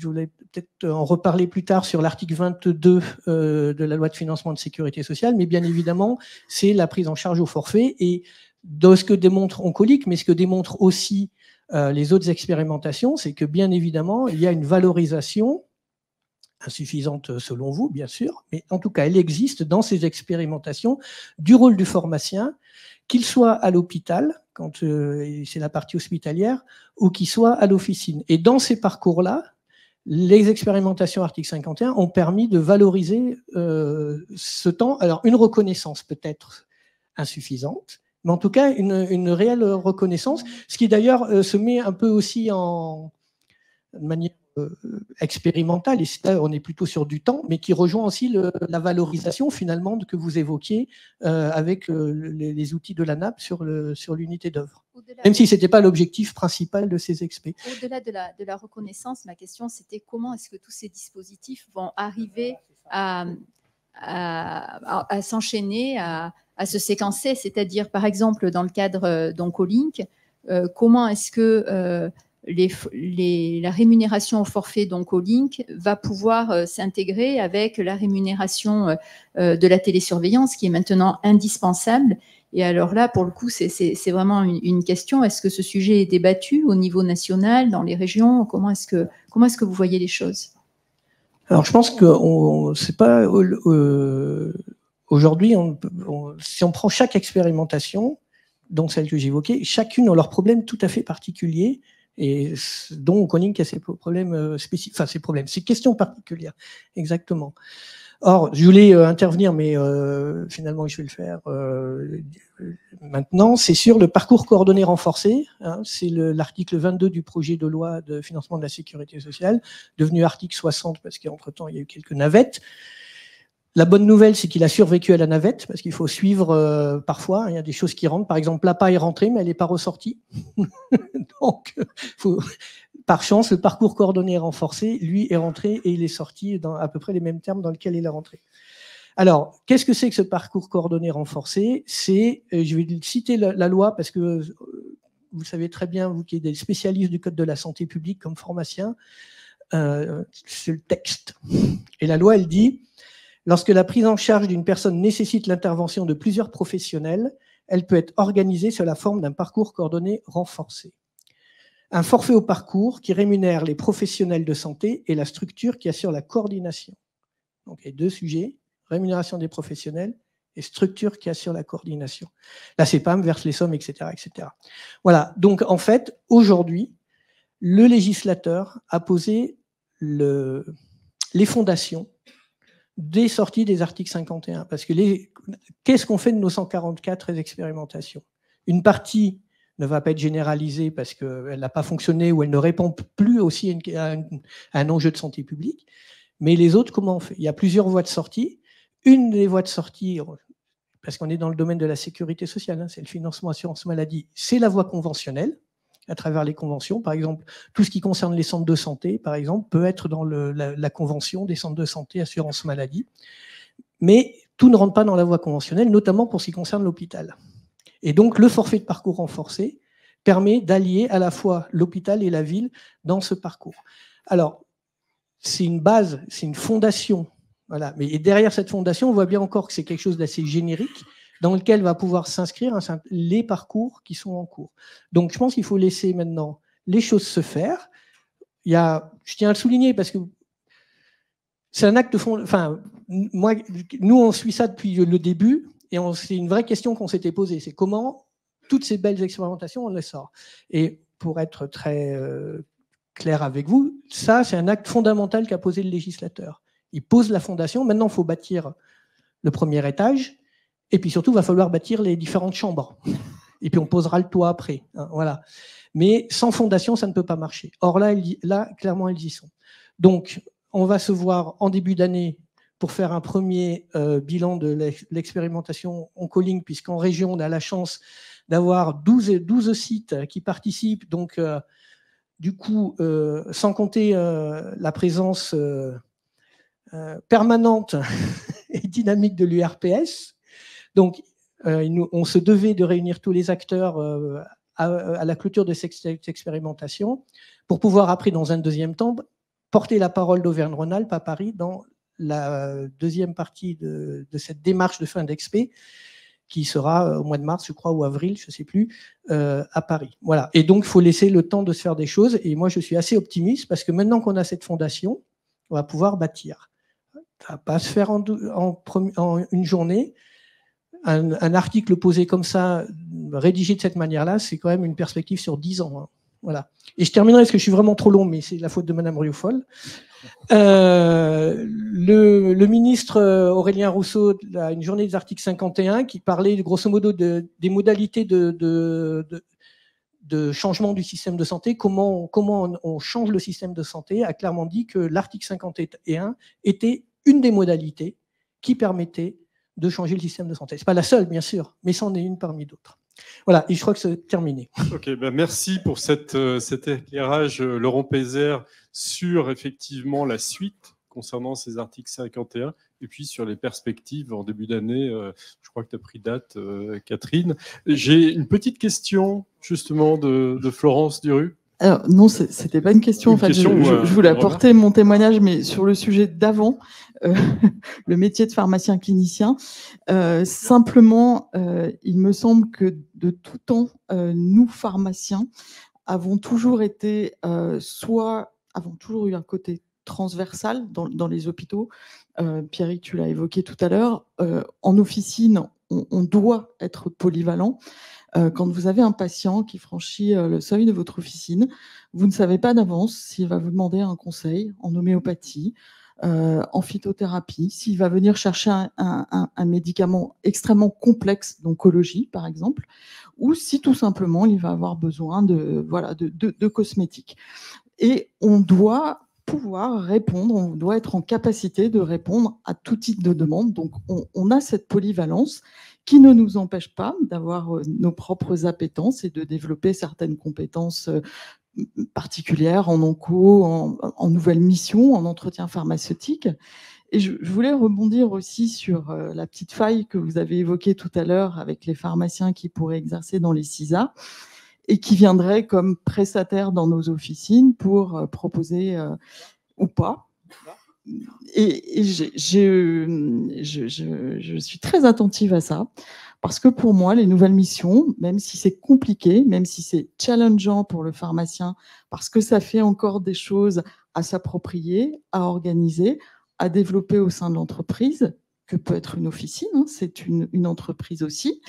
voulais peut-être en reparler plus tard sur l'article 22 de la loi de financement de sécurité sociale, mais bien évidemment, c'est la prise en charge au forfait. Et de ce que démontre Oncolic, mais ce que démontrent aussi les autres expérimentations, c'est que bien évidemment, il y a une valorisation insuffisante selon vous, bien sûr, mais en tout cas, elle existe dans ces expérimentations du rôle du pharmacien, qu'il soit à l'hôpital, quand c'est la partie hospitalière, ou qu'il soit à l'officine. Et dans ces parcours-là, les expérimentations article 51 ont permis de valoriser ce temps. Alors, une reconnaissance peut-être insuffisante, mais en tout cas, une réelle reconnaissance, ce qui d'ailleurs se met un peu aussi de manière expérimentale, et là, on est plutôt sur du temps, mais qui rejoint aussi la valorisation finalement que vous évoquiez avec les outils de la NAP sur l'unité d'œuvre. Même si ce n'était pas l'objectif principal de ces expés. Au-delà de la reconnaissance, ma question c'était comment est-ce que tous ces dispositifs vont arriver à s'enchaîner, à se séquencer, c'est-à-dire par exemple dans le cadre d'Oncolink, comment est-ce que la rémunération au forfait d'Oncolink va pouvoir s'intégrer avec la rémunération de la télésurveillance qui est maintenant indispensable. Et alors là, pour le coup, c'est vraiment une question. Est-ce que ce sujet est débattu au niveau national, dans les régions? Comment est-ce que vous voyez les choses? Alors, je pense que c'est pas aujourd'hui, si on prend chaque expérimentation, dont celle que j'évoquais, chacune a leurs problèmes tout à fait particuliers, et dont Oncolink a ses problèmes spécifiques, enfin ses problèmes, ses questions particulières, exactement. Or, je voulais intervenir, mais finalement, je vais le faire maintenant. C'est sur le parcours coordonné renforcé. Hein, c'est l'article 22 du projet de loi de financement de la sécurité sociale, devenu article 60 parce qu'entre-temps, il y a eu quelques navettes. La bonne nouvelle, c'est qu'il a survécu à la navette, parce qu'il faut suivre parfois. Il y a des choses qui rentrent. Par exemple, l'APA est rentrée, mais elle n'est pas ressortie. Donc, par chance, le parcours coordonné renforcé, lui, est rentré et il est sorti dans à peu près les mêmes termes dans lesquels il est rentré. Alors, qu'est-ce que c'est que ce parcours coordonné renforcé? C'est, je vais citer la loi, parce que vous savez très bien, vous qui êtes des spécialistes du Code de la santé publique comme pharmacien, c'est le texte. Et la loi, elle dit... Lorsque la prise en charge d'une personne nécessite l'intervention de plusieurs professionnels, elle peut être organisée sous la forme d'un parcours coordonné renforcé. Un forfait au parcours qui rémunère les professionnels de santé et la structure qui assure la coordination. Donc, il y a deux sujets, rémunération des professionnels et structure qui assure la coordination. La CEPAM verse les sommes, etc., etc. Voilà. Donc, en fait, aujourd'hui, le législateur a posé les fondations des sorties des articles 51. Parce que qu'est-ce qu'on fait de nos 144 expérimentations? Une partie ne va pas être généralisée parce qu'elle n'a pas fonctionné ou elle ne répond plus aussi à un enjeu de santé publique. Mais les autres, comment on fait? Il y a plusieurs voies de sortie. Une des voies de sortie, parce qu'on est dans le domaine de la sécurité sociale, hein, c'est le financement assurance maladie, c'est la voie conventionnelle, à travers les conventions. Par exemple, tout ce qui concerne les centres de santé, par exemple, peut être dans la convention des centres de santé assurance maladie. Mais tout ne rentre pas dans la voie conventionnelle, notamment pour ce qui concerne l'hôpital. Et donc, le forfait de parcours renforcé permet d'allier à la fois l'hôpital et la ville dans ce parcours. Alors, c'est une base, c'est une fondation. Voilà. Mais derrière cette fondation, on voit bien encore que c'est quelque chose d'assez générique, dans lequel va pouvoir s'inscrire les parcours qui sont en cours. Donc, je pense qu'il faut laisser maintenant les choses se faire. Je tiens à le souligner parce que c'est un acte de fond. Enfin, nous, on suit ça depuis le début et c'est une vraie question qu'on s'était posée. C'est comment toutes ces belles expérimentations, on les sort. Et pour être très clair avec vous, ça, c'est un acte fondamental qu'a posé le législateur. Il pose la fondation. Maintenant, il faut bâtir le premier étage. Et puis surtout, il va falloir bâtir les différentes chambres. Et puis on posera le toit après. Hein, voilà. Mais sans fondation, ça ne peut pas marcher. Or là, clairement, elles y sont. Donc, on va se voir en début d'année pour faire un premier bilan de l'expérimentation Oncolink, puisqu'en région, on a la chance d'avoir 12 sites qui participent. Donc, du coup, sans compter la présence permanente et dynamique de l'URPS. Donc, on se devait de réunir tous les acteurs à la clôture de cette expérimentation pour pouvoir, après, dans un deuxième temps, porter la parole d'Auvergne-Rhône-Alpes à Paris dans la deuxième partie de cette démarche de fin d'expé qui sera au mois de mars, je crois, ou avril, je ne sais plus, à Paris. Voilà. Et donc, il faut laisser le temps de se faire des choses. Et moi, je suis assez optimiste parce que maintenant qu'on a cette fondation, on va pouvoir bâtir. Ça ne va pas se faire en une journée. Un article posé comme ça, rédigé de cette manière-là, c'est quand même une perspective sur 10 ans. Hein. Voilà. Et je terminerai parce que je suis vraiment trop long, mais c'est la faute de Madame Rioufol. Le ministre Aurélien Rousseau a une journée des articles 51 qui parlait grosso modo des modalités de changement du système de santé, comment on change le système de santé, a clairement dit que l'article 51 était une des modalités qui permettait de changer le système de santé. Ce n'est pas la seule, bien sûr, mais c'en est une parmi d'autres. Voilà, et je crois que c'est terminé. Ok, ben merci pour cet éclairage, Laurent Pézère, sur effectivement la suite concernant ces articles 51 et puis sur les perspectives en début d'année. Je crois que tu as pris date, Catherine. J'ai une petite question justement de Florence Duru. Alors, non, c'était pas une question. En fait, je voulais apporter mon témoignage, mais sur le sujet d'avant, le métier de pharmacien clinicien. Simplement, il me semble que de tout temps, nous, pharmaciens, avons toujours été, avons toujours eu un côté transversal dans les hôpitaux. Pierrick, tu l'as évoqué tout à l'heure. En officine, on doit être polyvalent. Quand vous avez un patient qui franchit le seuil de votre officine, vous ne savez pas d'avance s'il va vous demander un conseil en homéopathie, en phytothérapie, s'il va venir chercher un médicament extrêmement complexe d'oncologie, par exemple, ou si tout simplement il va avoir besoin de cosmétiques. Et on doit pouvoir répondre, on doit être en capacité de répondre à tout type de demande. Donc, on a cette polyvalence qui ne nous empêche pas d'avoir nos propres appétences et de développer certaines compétences particulières en onco, en nouvelles missions, en entretien pharmaceutique. Et je voulais rebondir aussi sur la petite faille que vous avez évoquée tout à l'heure avec les pharmaciens qui pourraient exercer dans les CISA et qui viendraient comme prestataires dans nos officines pour proposer ou pas. Et je suis très attentive à ça, parce que pour moi, les nouvelles missions, même si c'est compliqué, même si c'est challengeant pour le pharmacien, parce que ça fait encore des choses à s'approprier, à organiser, à développer au sein de l'entreprise, que peut être une officine, hein, c'est une entreprise aussi.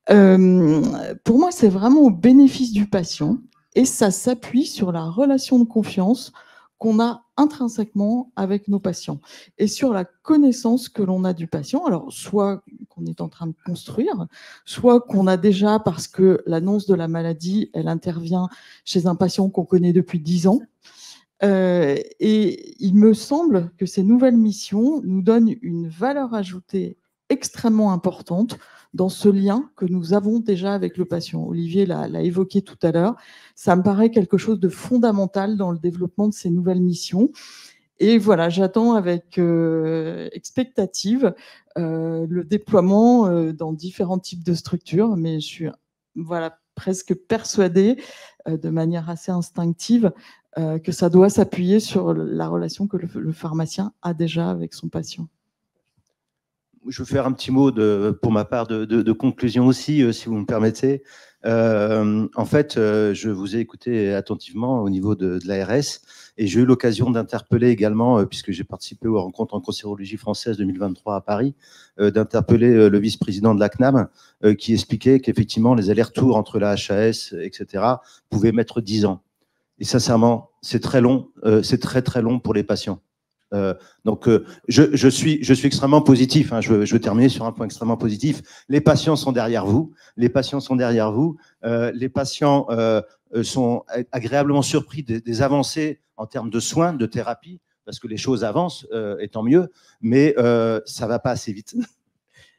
Pour moi, c'est vraiment au bénéfice du patient, et ça s'appuie sur la relation de confiance qu'on a intrinsèquement avec nos patients et sur la connaissance que l'on a du patient. Alors, soit qu'on est en train de construire, soit qu'on a déjà, parce que l'annonce de la maladie, elle intervient chez un patient qu'on connaît depuis 10 ans. Et il me semble que ces nouvelles missions nous donnent une valeur ajoutée extrêmement importante dans ce lien que nous avons déjà avec le patient. Olivier l'a évoqué tout à l'heure. Ça me paraît quelque chose de fondamental dans le développement de ces nouvelles missions. Et voilà, j'attends avec expectative le déploiement dans différents types de structures, mais je suis presque persuadée, de manière assez instinctive, que ça doit s'appuyer sur la relation que le pharmacien a déjà avec son patient. Je vais faire un petit mot pour ma part de conclusion aussi, si vous me permettez. En fait, je vous ai écouté attentivement au niveau de l'ARS et j'ai eu l'occasion d'interpeller également, puisque j'ai participé aux rencontres en cancérologie française 2023 à Paris, d'interpeller le vice-président de la CNAM qui expliquait qu'effectivement les allers-retours entre la HAS, etc., pouvaient mettre 10 ans. Et sincèrement, c'est très long, c'est très très long pour les patients. Donc, je suis extrêmement positif. Hein, je veux terminer sur un point extrêmement positif. Les patients sont derrière vous. Les patients sont derrière vous. Les patients sont agréablement surpris des avancées en termes de soins, de thérapie, parce que les choses avancent, et tant mieux. Mais ça va pas assez vite.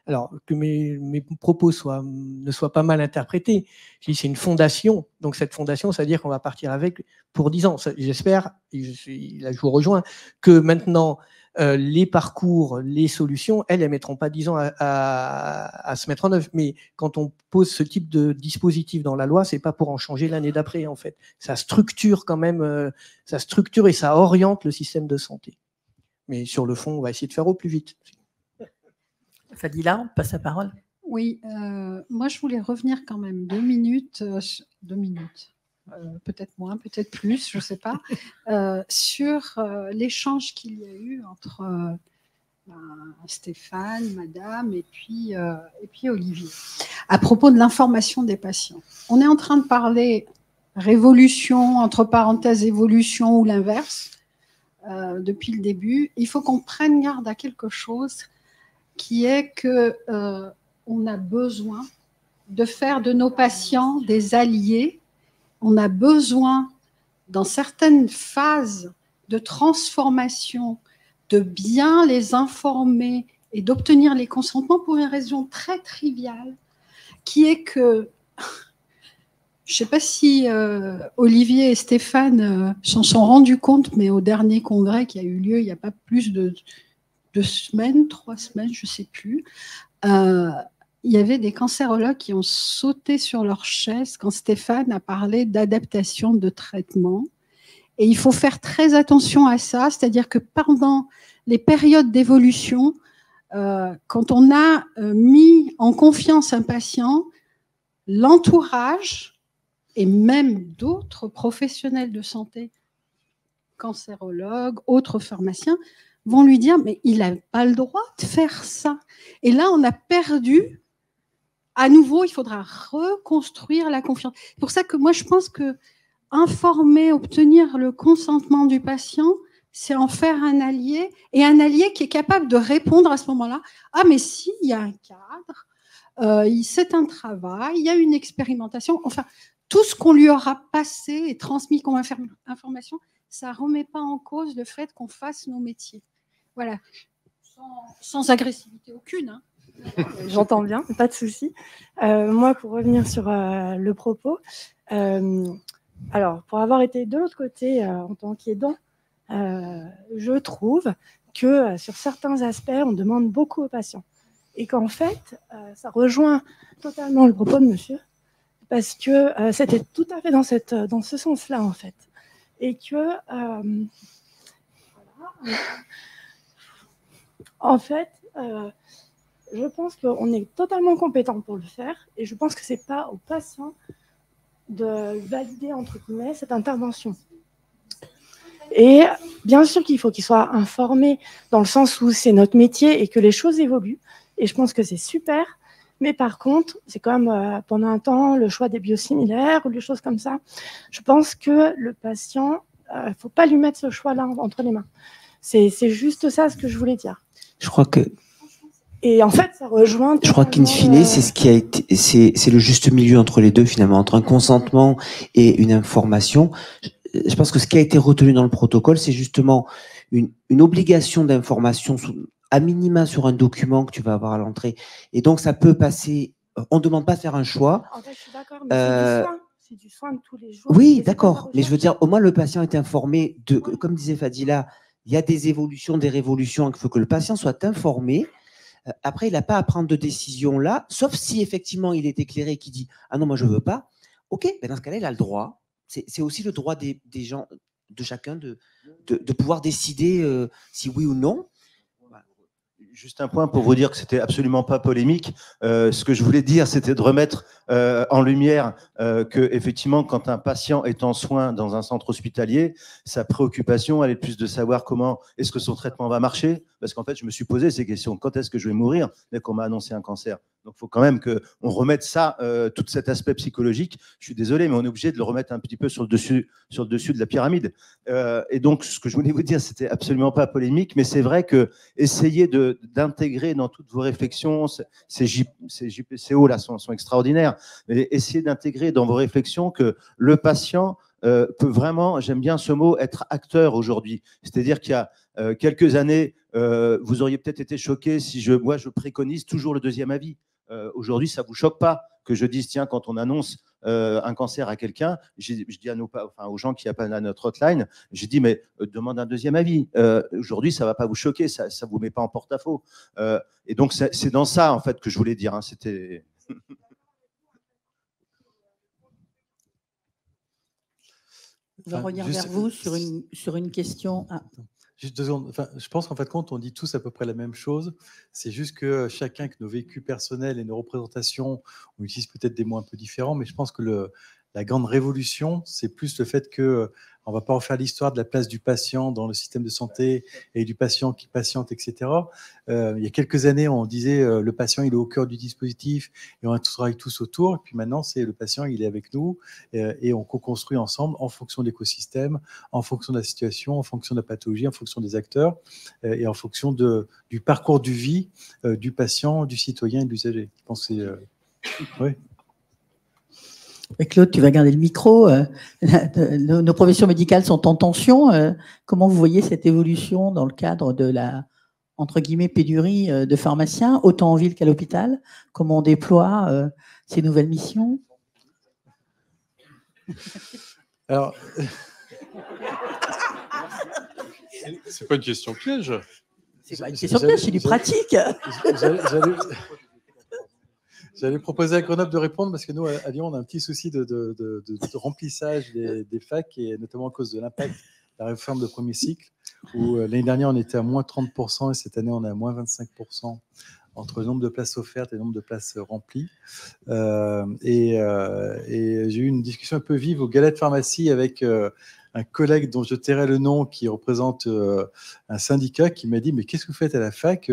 Alors, que mes propos ne soient pas mal interprétés. Je dis c'est une fondation. Donc, cette fondation, ça veut dire qu'on va partir avec pour 10 ans. J'espère, là je vous rejoins, que maintenant, les parcours, les solutions, elles ne mettront pas 10 ans à se mettre en œuvre. Mais quand on pose ce type de dispositif dans la loi, ce n'est pas pour en changer l'année d'après, en fait. Ça structure quand même, ça structure et ça oriente le système de santé. Mais sur le fond, on va essayer de faire au plus vite. Fadila, on passe la parole. Oui, moi je voulais revenir quand même 2 minutes. peut-être moins, peut-être plus, je ne sais pas, sur l'échange qu'il y a eu entre Stéphane, Madame et puis Olivier. À propos de l'information des patients, on est en train de parler révolution, entre parenthèses évolution ou l'inverse, depuis le début. Il faut qu'on prenne garde à quelque chose qui est que on a besoin de faire de nos patients des alliés. On a besoin, dans certaines phases de transformation, de bien les informer et d'obtenir les consentements pour une raison très triviale, qui est que, je ne sais pas si Olivier et Stéphane s'en sont rendus compte, mais au dernier congrès qui a eu lieu il n'y a pas plus de 2 semaines, 3 semaines, je ne sais plus, il y avait des cancérologues qui ont sauté sur leur chaise quand Stéphane a parlé d'adaptation de traitement. Et il faut faire très attention à ça, c'est-à-dire que pendant les périodes d'évolution, quand on a mis en confiance un patient, l'entourage et même d'autres professionnels de santé, cancérologues, autres pharmaciens, vont lui dire « mais il n'a pas le droit de faire ça ». Et là, on a perdu. À nouveau, il faudra reconstruire la confiance. C'est pour ça que moi, je pense que informer, obtenir le consentement du patient, c'est en faire un allié, et un allié qui est capable de répondre à ce moment-là. Ah, mais si, il y a un cadre, c'est un travail, il y a une expérimentation. Enfin, tout ce qu'on lui aura passé et transmis comme information, ça ne remet pas en cause le fait qu'on fasse nos métiers. Voilà, sans agressivité aucune, hein. J'entends bien, pas de souci. Moi, pour revenir sur le propos, alors, pour avoir été de l'autre côté en tant qu'aidant, je trouve que sur certains aspects, on demande beaucoup aux patients. Et qu'en fait, ça rejoint totalement le propos de monsieur, parce que c'était tout à fait dans ce sens-là, en fait. Et que, voilà, en fait, je pense qu'on est totalement compétent pour le faire, et je pense que ce n'est pas au patient de valider, entre guillemets, cette intervention. Et bien sûr qu'il faut qu'il soit informé dans le sens où c'est notre métier et que les choses évoluent, et je pense que c'est super, mais par contre, c'est comme pendant un temps le choix des biosimilaires ou des choses comme ça. Je pense que le patient, il ne faut pas lui mettre ce choix-là entre les mains. C'est juste ça ce que je voulais dire. Je crois que... Et en fait, ça rejoint... Je crois qu'in fine, c'est ce qui a été, c'est le juste milieu entre les deux, finalement, entre un consentement et une information. Je pense que ce qui a été retenu dans le protocole, c'est justement une obligation d'information, à minima sur un document que tu vas avoir à l'entrée. Et donc, ça peut passer... On ne demande pas de faire un choix. En fait, je suis d'accord, mais c'est du soin de tous les jours. Oui, d'accord. Mais je veux dire, au moins, le patient est informé de... Comme disait Fadila, il y a des évolutions, des révolutions. Il faut que le patient soit informé. Après, il n'a pas à prendre de décision là, sauf si effectivement il est éclairé et qu'il dit « Ah non, moi je ne veux pas ». Ok, ben dans ce cas-là, il a le droit. C'est aussi le droit des gens, de chacun, de pouvoir décider si oui ou non. Juste un point pour vous dire que c'était absolument pas polémique. Ce que je voulais dire, c'était de remettre en lumière que effectivement, quand un patient est en soins dans un centre hospitalier, sa préoccupation, elle est plus de savoir comment est-ce que son traitement va marcher. Parce qu'en fait, je me suis posé ces questions. Quand est-ce que je vais mourir dès qu'on m'a annoncé un cancer? Donc, il faut quand même qu'on remette ça, tout cet aspect psychologique. Je suis désolé, mais on est obligé de le remettre un petit peu sur le dessus de la pyramide. Et donc, ce que je voulais vous dire, c'était absolument pas polémique, mais c'est vrai que essayer d'intégrer dans toutes vos réflexions, ces JPCO là sont extraordinaires, mais essayez d'intégrer dans vos réflexions que le patient peut vraiment, j'aime bien ce mot, être acteur aujourd'hui. C'est-à-dire qu'il y a quelques années, vous auriez peut-être été choqué si moi je préconise toujours le deuxième avis. Aujourd'hui, ça ne vous choque pas que je dise, tiens, quand on annonce un cancer à quelqu'un, je dis aux gens qui appellent à notre hotline, j'ai dit, mais demande un deuxième avis. Aujourd'hui, ça ne va pas vous choquer, ça ne vous met pas en porte-à-faux. Et donc, c'est dans ça, en fait, que je voulais dire. Hein, c'était... Je vais revenir vers vous sur une question. Ah. Juste 2 secondes. Enfin, je pense qu'en fait, quand on dit tous à peu près la même chose, c'est juste que chacun, que nos vécus personnels et nos représentations, on utilise peut-être des mots un peu différents, mais je pense que La grande révolution, c'est plus le fait que on ne va pas refaire l'histoire de la place du patient dans le système de santé et du patient qui patiente, etc. Il y a quelques années, on disait le patient, il est au cœur du dispositif et on travaille tous autour. Et puis maintenant, c'est le patient, il est avec nous et on co-construit ensemble en fonction de l'écosystème, en fonction de la situation, en fonction de la pathologie, en fonction des acteurs et en fonction du parcours de vie du patient, du citoyen et de l'usager. Je pense que c'est... oui. Claude, tu vas garder le micro. Nos professions médicales sont en tension. Comment vous voyez cette évolution dans le cadre de la, entre guillemets, pénurie de pharmaciens, autant en ville qu'à l'hôpital? Comment on déploie ces nouvelles missions? Alors, c'est pas une question piège. C'est pas une question piège, c'est du pratique. J'allais proposer à Grenoble de répondre parce que nous, à Lyon, on a un petit souci de remplissage des facs et notamment à cause de l'impact de la réforme de premier cycle où l'année dernière, on était à moins 30% et cette année, on est à moins 25% entre le nombre de places offertes et le nombre de places remplies. Et j'ai eu une discussion un peu vive au Gala de pharmacie avec un collègue dont je tairai le nom qui représente un syndicat qui m'a dit « Mais qu'est-ce que vous faites à la fac ?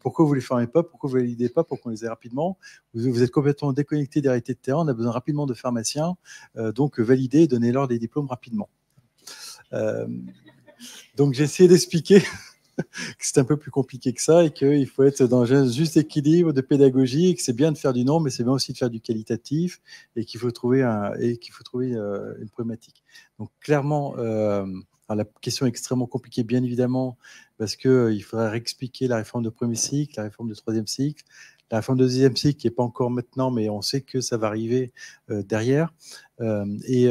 Pourquoi vous ne les formez pas ? Pourquoi vous ne les validez pas pour qu'on les ait rapidement ? Vous êtes complètement déconnectés des réalités de terrain. On a besoin rapidement de pharmaciens. Donc, validez et donnez-leur des diplômes rapidement. » Donc, j'ai essayé d'expliquer que c'est un peu plus compliqué que ça et qu'il faut être dans un juste équilibre de pédagogie et que c'est bien de faire du nombre, mais c'est bien aussi de faire du qualitatif et qu'il faut trouver, une problématique. Donc clairement, la question est extrêmement compliquée, bien évidemment, parce qu'il faudrait réexpliquer la réforme de premier cycle, la réforme de troisième cycle, la réforme de deuxième cycle qui n'est pas encore maintenant, mais on sait que ça va arriver derrière. Et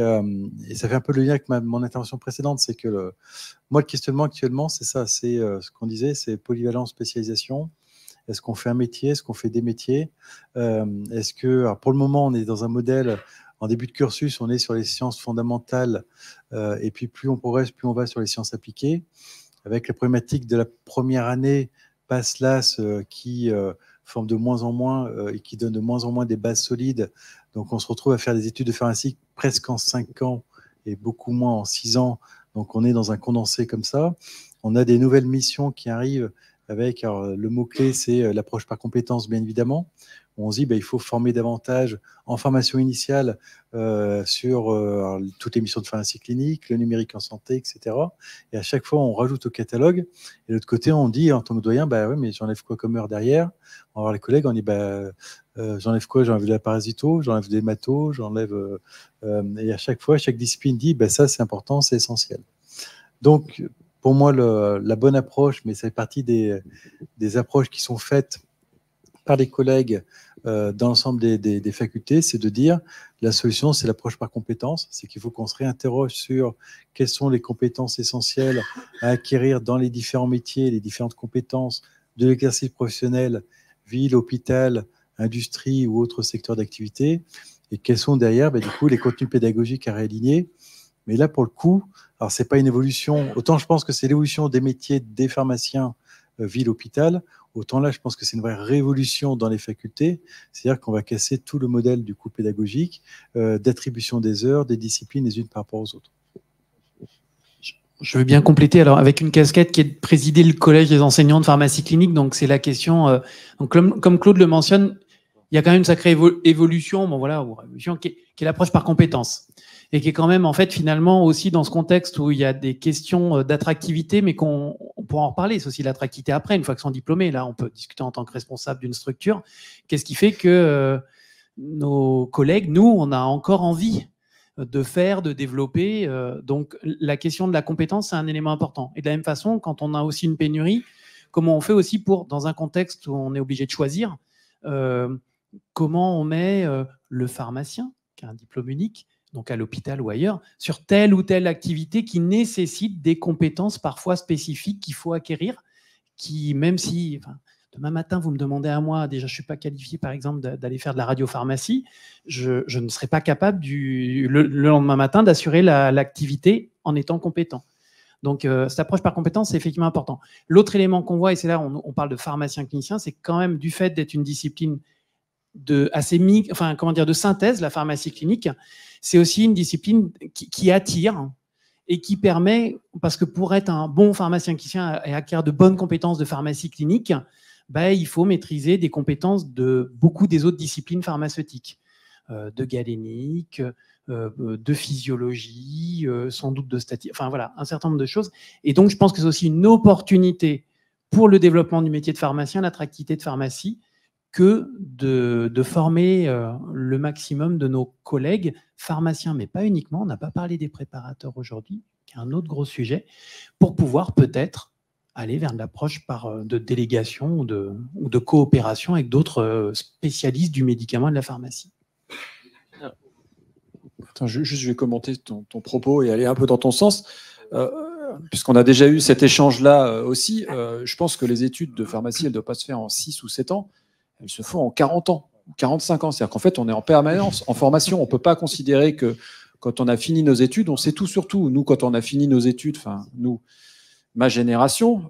ça fait un peu le lien avec mon intervention précédente, c'est que moi, le questionnement actuellement, c'est ça, c'est ce qu'on disait, c'est polyvalence, spécialisation. Est-ce qu'on fait un métier? Est-ce qu'on fait des métiers? Est-ce que, alors pour le moment, on est dans un modèle, en début de cursus, on est sur les sciences fondamentales, et puis plus on progresse, plus on va sur les sciences appliquées, avec la problématique de la première année, PASS-LAS, qui forme de moins en moins et qui donne de moins en moins des bases solides. Donc, on se retrouve à faire des études de pharmacie presque en 5 ans et beaucoup moins en 6 ans. Donc, on est dans un condensé comme ça. On a des nouvelles missions qui arrivent avec, alors, le mot-clé, c'est l'approche par compétences, bien évidemment. On se dit, il faut former davantage en formation initiale sur toutes les missions de pharmacie clinique, le numérique en santé, etc. Et à chaque fois, on rajoute au catalogue. Et de l'autre côté, on dit, en tant que doyen, oui, mais j'enlève quoi comme heure derrière? On va voir les collègues, on dit, j'enlève quoi? J'enlève de la parasito, j'enlève des hématos, j'enlève... et à chaque fois, chaque discipline dit, ça, c'est important, c'est essentiel. Donc, pour moi, la bonne approche, mais ça fait partie des approches qui sont faites par les collègues dans l'ensemble des facultés, c'est de dire la solution, c'est l'approche par compétences, c'est qu'il faut qu'on se réinterroge sur quelles sont les compétences essentielles à acquérir dans les différents métiers, les différentes compétences de l'exercice professionnel, ville, hôpital, industrie ou autres secteurs d'activité, et quels sont derrière du coup, les contenus pédagogiques à réaligner. Mais là, pour le coup, alors c'est pas une évolution, autant je pense que c'est l'évolution des métiers des pharmaciens ville-hôpital, autant là, je pense que c'est une vraie révolution dans les facultés, c'est-à-dire qu'on va casser tout le modèle du coup pédagogique, d'attribution des heures, des disciplines les unes par rapport aux autres. Je veux bien compléter alors avec une casquette qui est de présider le collège des enseignants de pharmacie clinique, donc c'est la question, donc comme Claude le mentionne, il y a quand même une sacrée évolution, ou révolution qui est l'approche par compétences. Et qui est quand même, en fait, finalement, aussi dans ce contexte où il y a des questions d'attractivité, mais qu'on pourra en reparler. C'est aussi l'attractivité après, une fois qu'ils sont diplômés. Là, on peut discuter en tant que responsable d'une structure. Qu'est-ce qui fait que nos collègues, nous, on a encore envie de faire, de développer. Donc, la question de la compétence, c'est un élément important. Et de la même façon, quand on a aussi une pénurie, comment on fait aussi pour, dans un contexte où on est obligé de choisir, comment on met le pharmacien, qui a un diplôme unique, donc à l'hôpital ou ailleurs, sur telle ou telle activité qui nécessite des compétences parfois spécifiques qu'il faut acquérir, qui, même si demain matin, vous me demandez à moi, déjà je ne suis pas qualifié par exemple d'aller faire de la radiopharmacie, je ne serai pas capable le lendemain matin d'assurer l'activité en étant compétent. Donc cette approche par compétence, c'est effectivement important. L'autre élément qu'on voit, et c'est là on parle de pharmacien clinicien, c'est quand même du fait d'être une discipline de synthèse, la pharmacie clinique. C'est aussi une discipline qui attire et qui permet, parce que pour être un bon pharmacien clinicien et acquérir de bonnes compétences de pharmacie clinique, il faut maîtriser des compétences de beaucoup des autres disciplines pharmaceutiques, de galénique, de physiologie, sans doute de statistique, enfin voilà, un certain nombre de choses. Et donc, je pense que c'est aussi une opportunité pour le développement du métier de pharmacien, l'attractivité de pharmacie, que de former le maximum de nos collègues pharmaciens, mais pas uniquement, on n'a pas parlé des préparateurs aujourd'hui, qui est un autre gros sujet, pour pouvoir peut-être aller vers de l'approche de délégation ou de coopération avec d'autres spécialistes du médicament et de la pharmacie. Attends, je vais commenter ton propos et aller un peu dans ton sens. Puisqu'on a déjà eu cet échange-là aussi, je pense que les études de pharmacie, elles ne doivent pas se faire en 6 ou 7 ans, elles se font en 40 ans, 45 ans. C'est-à-dire qu'en fait, on est en permanence en formation. On ne peut pas considérer que quand on a fini nos études, on sait tout sur tout. Nous, quand on a fini nos études, enfin, nous, ma génération,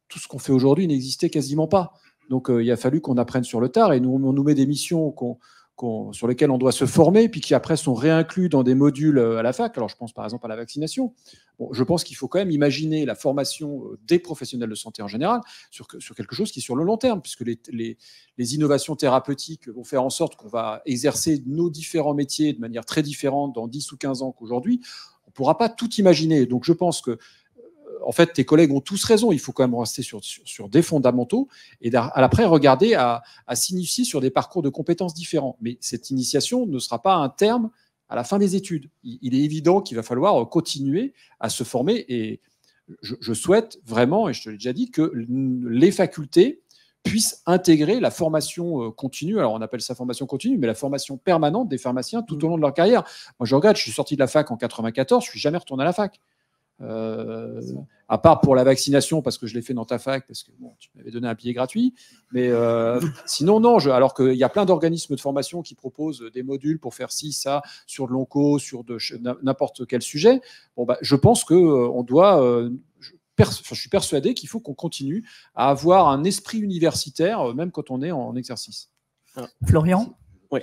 tout ce qu'on fait aujourd'hui n'existait quasiment pas. Donc, il a fallu qu'on apprenne sur le tard et on nous met des missions sur lesquelles on doit se former, puis qui après sont réinclus dans des modules à la fac. Alors, je pense par exemple à la vaccination. Bon, je pense qu'il faut quand même imaginer la formation des professionnels de santé en général sur quelque chose qui est sur le long terme, puisque les innovations thérapeutiques vont faire en sorte qu'on va exercer nos différents métiers de manière très différente dans 10 ou 15 ans qu'aujourd'hui. On ne pourra pas tout imaginer. Donc, je pense que en fait, tes collègues ont tous raison. Il faut quand même rester sur des fondamentaux et après regarder à s'initier sur des parcours de compétences différents. Mais cette initiation ne sera pas un terme à la fin des études. Il est évident qu'il va falloir continuer à se former et je souhaite vraiment, et je te l'ai déjà dit, que les facultés puissent intégrer la formation continue. Alors, on appelle ça formation continue, mais la formation permanente des pharmaciens tout au long de leur carrière. Moi, je regrette, je suis sorti de la fac en 94, je ne suis jamais retourné à la fac. À part pour la vaccination, parce que je l'ai fait dans ta fac, parce que bon, tu m'avais donné un billet gratuit. Mais sinon, non. Alors qu'il y a plein d'organismes de formation qui proposent des modules pour faire ci, ça, sur de l'onco, sur n'importe quel sujet. Bon, je pense qu'on doit. Je suis persuadé qu'il faut qu'on continue à avoir un esprit universitaire, même quand on est en exercice. Florian ? Oui,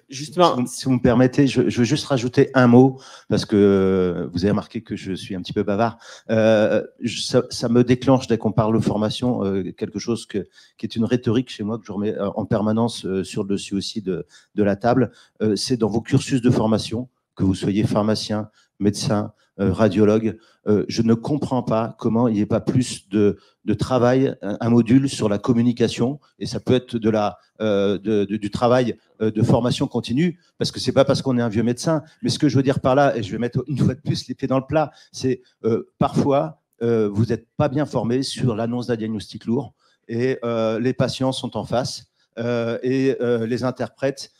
justement, si vous me permettez, je veux juste rajouter un mot, parce que vous avez remarqué que je suis un petit peu bavard. Ça me déclenche, dès qu'on parle de formation, quelque chose qui est une rhétorique chez moi, que je remets en permanence sur le dessus aussi de la table. C'est dans vos cursus de formation, que vous soyez pharmacien, médecin, radiologue, je ne comprends pas comment il n'y ait pas plus de travail, un module sur la communication, et ça peut être du travail de formation continue, parce que c'est pas parce qu'on est un vieux médecin, mais ce que je veux dire par là, et je vais mettre une fois de plus les pieds dans le plat, c'est parfois vous n'êtes pas bien formé sur l'annonce d'un diagnostic lourd, et les patients sont en face, et les interprètent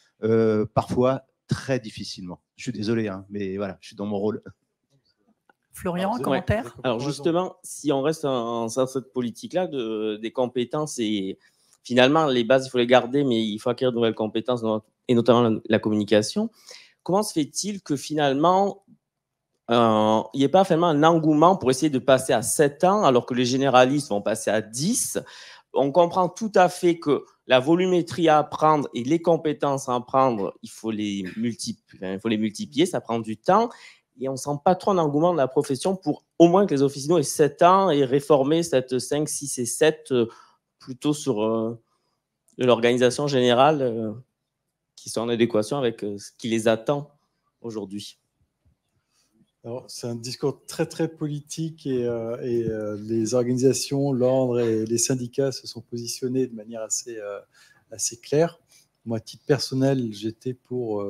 parfois très difficilement. Je suis désolé, hein, mais voilà, je suis dans mon rôle. Florian, un commentaire ? Alors justement, si on reste dans cette politique-là des compétences, et finalement les bases, il faut les garder, mais il faut acquérir de nouvelles compétences, et notamment la communication. Comment se fait-il que finalement, il n'y ait pas finalement un engouement pour essayer de passer à 7 ans, alors que les généralistes vont passer à 10 ? On comprend tout à fait que la volumétrie à apprendre et les compétences à apprendre, il faut les multiplier, ça prend du temps. Et on ne sent pas trop un engouement de la profession pour au moins que les officinaux aient 7 ans et réformer cette 5, 6 et 7 plutôt sur l'organisation générale qui soit en adéquation avec ce qui les attend aujourd'hui. C'est un discours très, très politique et les organisations, l'ordre et les syndicats se sont positionnés de manière assez claire. Moi, à titre personnel, j'étais pour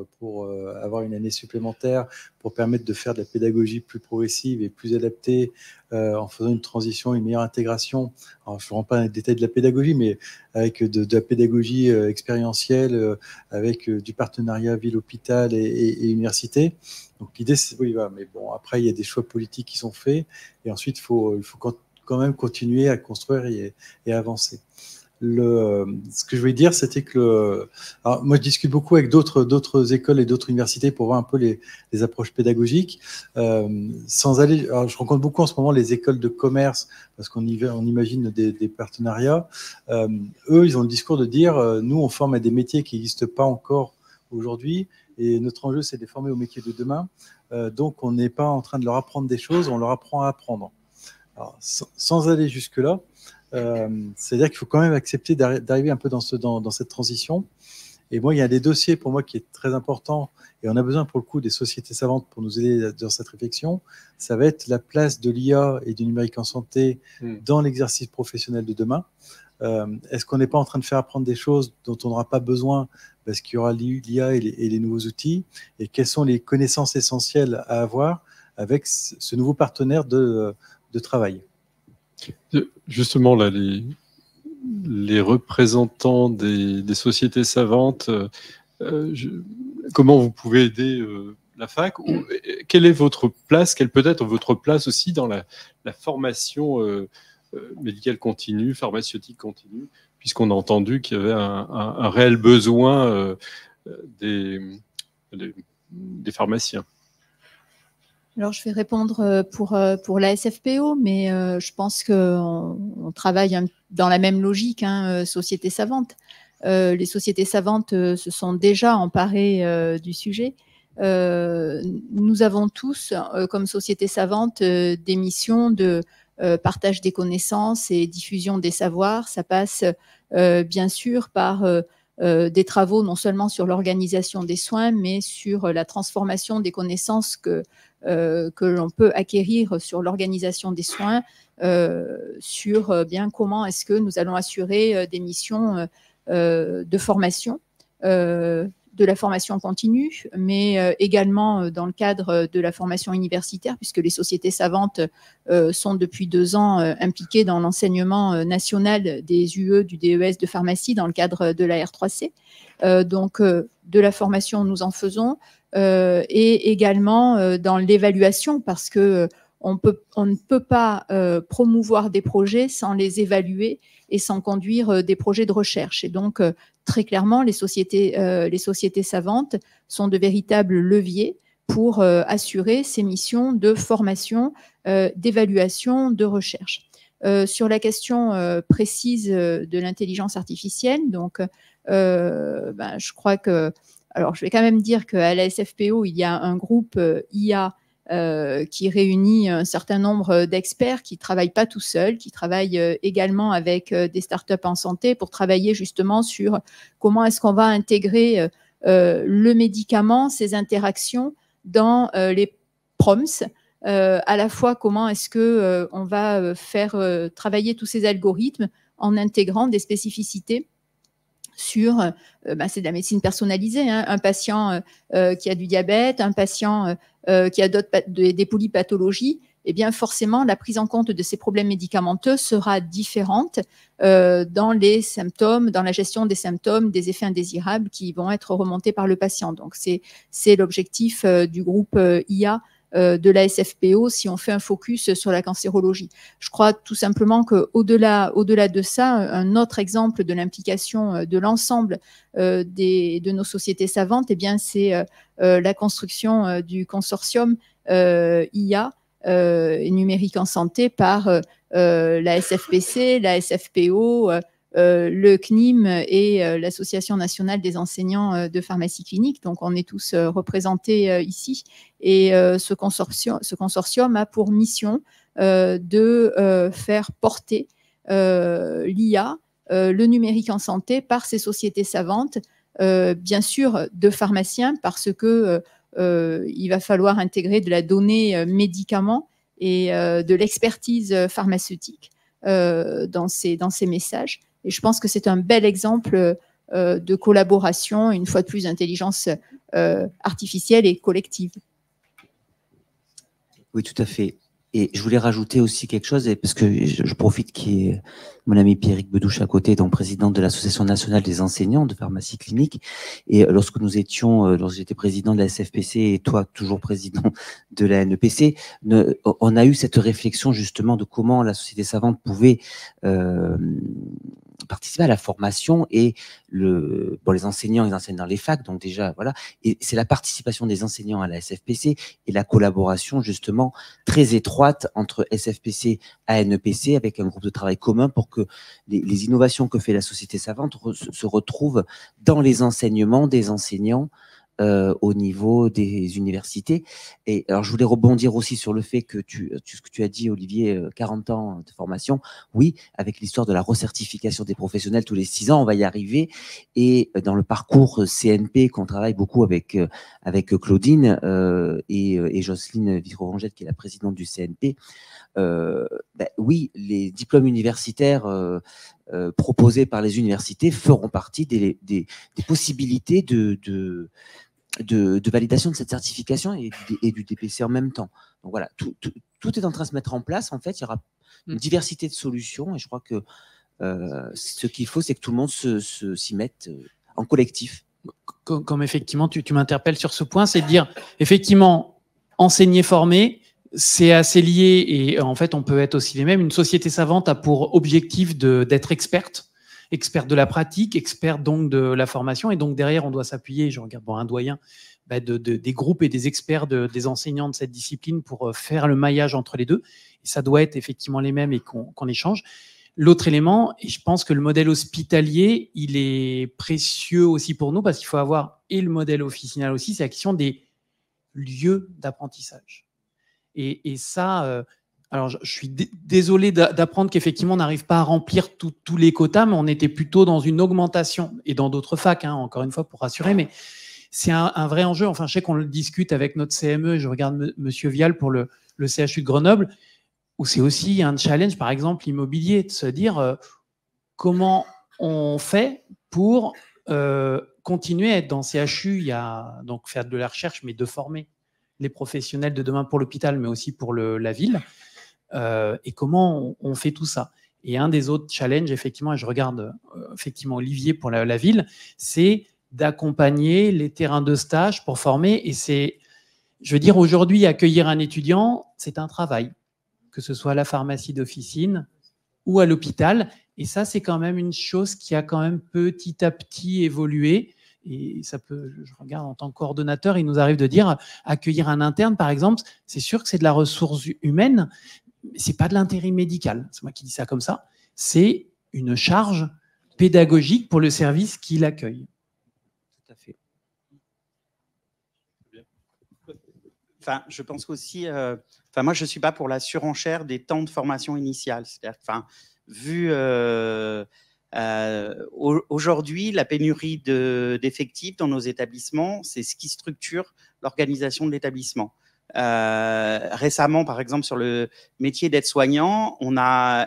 avoir une année supplémentaire pour permettre de faire de la pédagogie plus progressive et plus adaptée en faisant une transition, une meilleure intégration. Alors, je ne rentre pas dans les détails de la pédagogie, mais avec de la pédagogie expérientielle, avec du partenariat ville-hôpital et université. Donc, l'idée, c'est oui, mais bon, après, il y a des choix politiques qui sont faits et ensuite, il faut quand même continuer à construire et avancer. Ce que je voulais dire, c'était que alors moi, je discute beaucoup avec d'autres écoles et d'autres universités pour voir un peu les approches pédagogiques. Sans aller, alors je rencontre beaucoup en ce moment les écoles de commerce parce qu'on imagine des partenariats. Eux, ils ont le discours de dire nous, on forme à des métiers qui n'existent pas encore aujourd'hui et notre enjeu, c'est de les former aux métiers de demain. Donc, on n'est pas en train de leur apprendre des choses, on leur apprend à apprendre. Alors, sans aller jusque-là, c'est-à-dire qu'il faut quand même accepter d'arriver un peu dans cette transition. Et moi, il y a des dossiers pour moi qui est très important, et on a besoin pour le coup des sociétés savantes pour nous aider dans cette réflexion. Ça va être la place de l'IA et du numérique en santé dans l'exercice professionnel de demain. Est-ce qu'on n'est pas en train de faire apprendre des choses dont on n'aura pas besoin parce qu'il y aura l'IA et les nouveaux outils? Et quelles sont les connaissances essentielles à avoir avec ce nouveau partenaire de travail? Justement, là, les représentants des sociétés savantes, comment vous pouvez aider la fac? Quelle est votre place? Quelle peut être votre place aussi dans la formation médicale continue, pharmaceutique continue, puisqu'on a entendu qu'il y avait un réel besoin des pharmaciens? Alors, je vais répondre pour la SFPO, mais je pense qu'on travaille dans la même logique, société savante. Les sociétés savantes se sont déjà emparées du sujet. Nous avons tous, comme société savante, des missions de partage des connaissances et diffusion des savoirs. Ça passe bien sûr par des travaux non seulement sur l'organisation des soins, mais sur la transformation des connaissances que l'on peut acquérir sur l'organisation des soins, sur bien comment est-ce que nous allons assurer des missions de formation, de la formation continue, mais également dans le cadre de la formation universitaire, puisque les sociétés savantes sont depuis 2 ans impliquées dans l'enseignement national des UE du DES de pharmacie dans le cadre de la R3C. Donc, de la formation, nous en faisons, et également dans l'évaluation, parce que on ne peut pas promouvoir des projets sans les évaluer et sans conduire des projets de recherche. Et donc, très clairement, les sociétés savantes sont de véritables leviers pour assurer ces missions de formation, d'évaluation, de recherche. Sur la question précise de l'intelligence artificielle, donc, je crois que... Alors, je vais quand même dire qu'à la SFPO, il y a un groupe IA qui réunit un certain nombre d'experts qui ne travaillent pas tout seuls, qui travaillent également avec des startups en santé pour travailler justement sur comment est-ce qu'on va intégrer le médicament, ses interactions dans les prompts, à la fois comment est-ce qu'on va faire travailler tous ces algorithmes en intégrant des spécificités sur, c'est de la médecine personnalisée, un patient qui a du diabète, un patient qui a des polypathologies, eh bien forcément la prise en compte de ces problèmes médicamenteux sera différente dans les symptômes, dans la gestion des symptômes, des effets indésirables qui vont être remontés par le patient. Donc c'est l'objectif du groupe IA de la SFPO si on fait un focus sur la cancérologie. Je crois tout simplement qu'au-delà de ça, un autre exemple de l'implication de l'ensemble de nos sociétés savantes, eh bien, c'est la construction du consortium IA numérique en santé par la SFPC, la SFPO, le CNIM et l'Association nationale des enseignants de pharmacie clinique. Donc, on est tous représentés ici. Et ce consortium a pour mission de faire porter l'IA, le numérique en santé, par ces sociétés savantes, bien sûr de pharmaciens, parce que il va falloir intégrer de la donnée médicaments et de l'expertise pharmaceutique dans ces messages. Et je pense que c'est un bel exemple de collaboration, une fois de plus, d'intelligence artificielle et collective. Oui, tout à fait. Et je voulais rajouter aussi quelque chose, parce que je profite qu'il y ait mon ami Pierrick Bedouche à côté, donc président de l'Association nationale des enseignants de pharmacie clinique. Et lorsque j'étais président de la SFPC et toi toujours président de la NEPC, on a eu cette réflexion justement de comment la société savante pouvait participer à la formation et les enseignants, ils enseignent dans les facs, donc déjà, voilà. Et c'est la participation des enseignants à la SFPC et la collaboration, justement, très étroite entre SFPC et ANEPC avec un groupe de travail commun pour que les innovations que fait la Société Savante se retrouvent dans les enseignements des enseignants au niveau des universités. Et alors, je voulais rebondir aussi sur le fait que ce que tu as dit, Olivier, 40 ans de formation. Oui, avec l'histoire de la recertification des professionnels tous les 6 ans, on va y arriver. Et dans le parcours CNP, qu'on travaille beaucoup avec Claudine et Jocelyne Vitro-Rangette, qui est la présidente du CNP, oui, les diplômes universitaires proposés par les universités feront partie des possibilités de validation de cette certification et du DPC en même temps. Donc voilà, tout est en train de se mettre en place. En fait, il y aura une diversité de solutions et je crois que ce qu'il faut, c'est que tout le monde s'y mette en collectif. Comme effectivement, tu m'interpelles sur ce point, c'est de dire, effectivement, enseigner, former, c'est assez lié et en fait, on peut être aussi les mêmes. Une société savante a pour objectif d'être experte de la pratique, expert donc de la formation. Et donc derrière, on doit s'appuyer, je regarde un doyen, des groupes et des experts des enseignants de cette discipline pour faire le maillage entre les deux. Et ça doit être effectivement les mêmes et qu'on échange. L'autre élément, et je pense que le modèle hospitalier, il est précieux aussi pour nous parce qu'il faut avoir, et le modèle officinal aussi, c'est la question des lieux d'apprentissage. Et ça... alors, je suis désolé d'apprendre qu'effectivement, on n'arrive pas à remplir tous les quotas, mais on était plutôt dans une augmentation, et dans d'autres facs, encore une fois, pour rassurer, mais c'est un vrai enjeu. Enfin, je sais qu'on le discute avec notre CME, et je regarde Monsieur Vial pour le CHU de Grenoble, où c'est aussi un challenge, par exemple, immobilier, de se dire comment on fait pour continuer à être dans CHU, donc faire de la recherche, mais de former les professionnels de demain pour l'hôpital, mais aussi pour la ville. Et comment on fait tout ça. Et un des autres challenges, effectivement, et je regarde effectivement Olivier pour la ville, c'est d'accompagner les terrains de stage pour former. Et c'est, je veux dire, aujourd'hui, accueillir un étudiant, c'est un travail, que ce soit à la pharmacie d'officine ou à l'hôpital. Et ça, c'est quand même une chose qui a quand même petit à petit évolué. Et ça peut, je regarde en tant que coordonnateur, il nous arrive de dire, accueillir un interne, par exemple, c'est sûr que c'est de la ressource humaine, c'est pas de l'intérim médical, c'est moi qui dis ça comme ça, c'est une charge pédagogique pour le service qui l'accueille. Tout à fait. Enfin, je pense qu'aussi, moi je suis pas pour la surenchère des temps de formation initiale. C'est-à-dire, vu aujourd'hui la pénurie d'effectifs dans nos établissements, c'est ce qui structure l'organisation de l'établissement. Récemment, par exemple, sur le métier d'aide-soignant,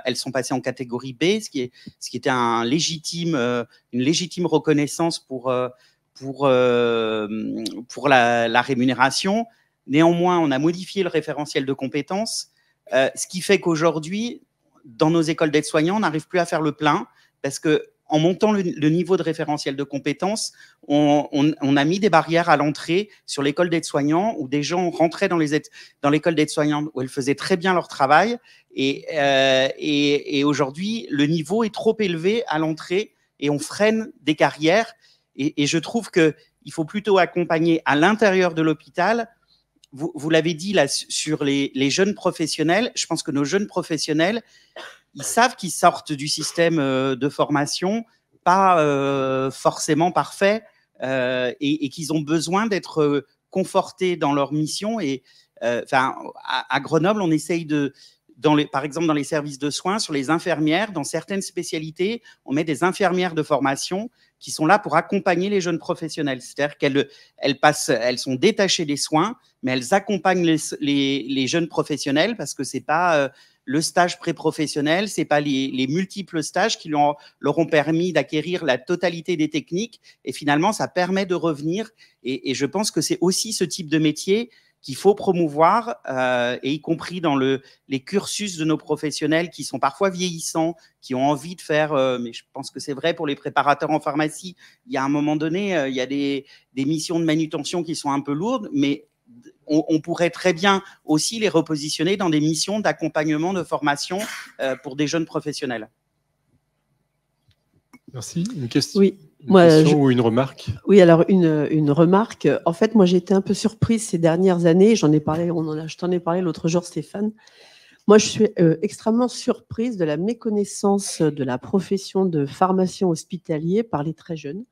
elles sont passées en catégorie B, ce qui était une légitime reconnaissance pour la rémunération. Néanmoins, on a modifié le référentiel de compétences, ce qui fait qu'aujourd'hui, dans nos écoles d'aide-soignants, on n'arrive plus à faire le plein parce que en montant le niveau de référentiel de compétences, on a mis des barrières à l'entrée sur l'école d'aide-soignants où des gens rentraient dans l'école d'aide-soignants où elles faisaient très bien leur travail. Et aujourd'hui, le niveau est trop élevé à l'entrée et on freine des carrières. Et je trouve qu'il faut plutôt accompagner à l'intérieur de l'hôpital. Vous l'avez dit là sur les jeunes professionnels. Je pense que nos jeunes professionnels, ils savent qu'ils sortent du système de formation pas forcément parfait et qu'ils ont besoin d'être confortés dans leur mission. Et à Grenoble, on essaye par exemple, dans les services de soins, sur les infirmières, dans certaines spécialités, on met des infirmières de formation qui sont là pour accompagner les jeunes professionnels. C'est-à-dire qu'elles sont détachées des soins, mais elles accompagnent les jeunes professionnels parce que c'est pas le stage pré-professionnel, c'est pas les multiples stages qui leur ont permis d'acquérir la totalité des techniques. Et finalement, ça permet de revenir. Et je pense que c'est aussi ce type de métier qu'il faut promouvoir, et y compris dans les cursus de nos professionnels qui sont parfois vieillissants, qui ont envie de faire, mais je pense que c'est vrai pour les préparateurs en pharmacie, il y a un moment donné, il y a des missions de manutention qui sont un peu lourdes, mais on pourrait très bien aussi les repositionner dans des missions d'accompagnement de formation pour des jeunes professionnels. Merci. Une question, oui. Ou une remarque? Oui, alors une remarque. En fait, moi, j'ai été un peu surprise ces dernières années. Je t'en ai parlé l'autre jour, Stéphane. Moi, je suis extrêmement surprise de la méconnaissance de la profession de pharmacien hospitalier par les très jeunes.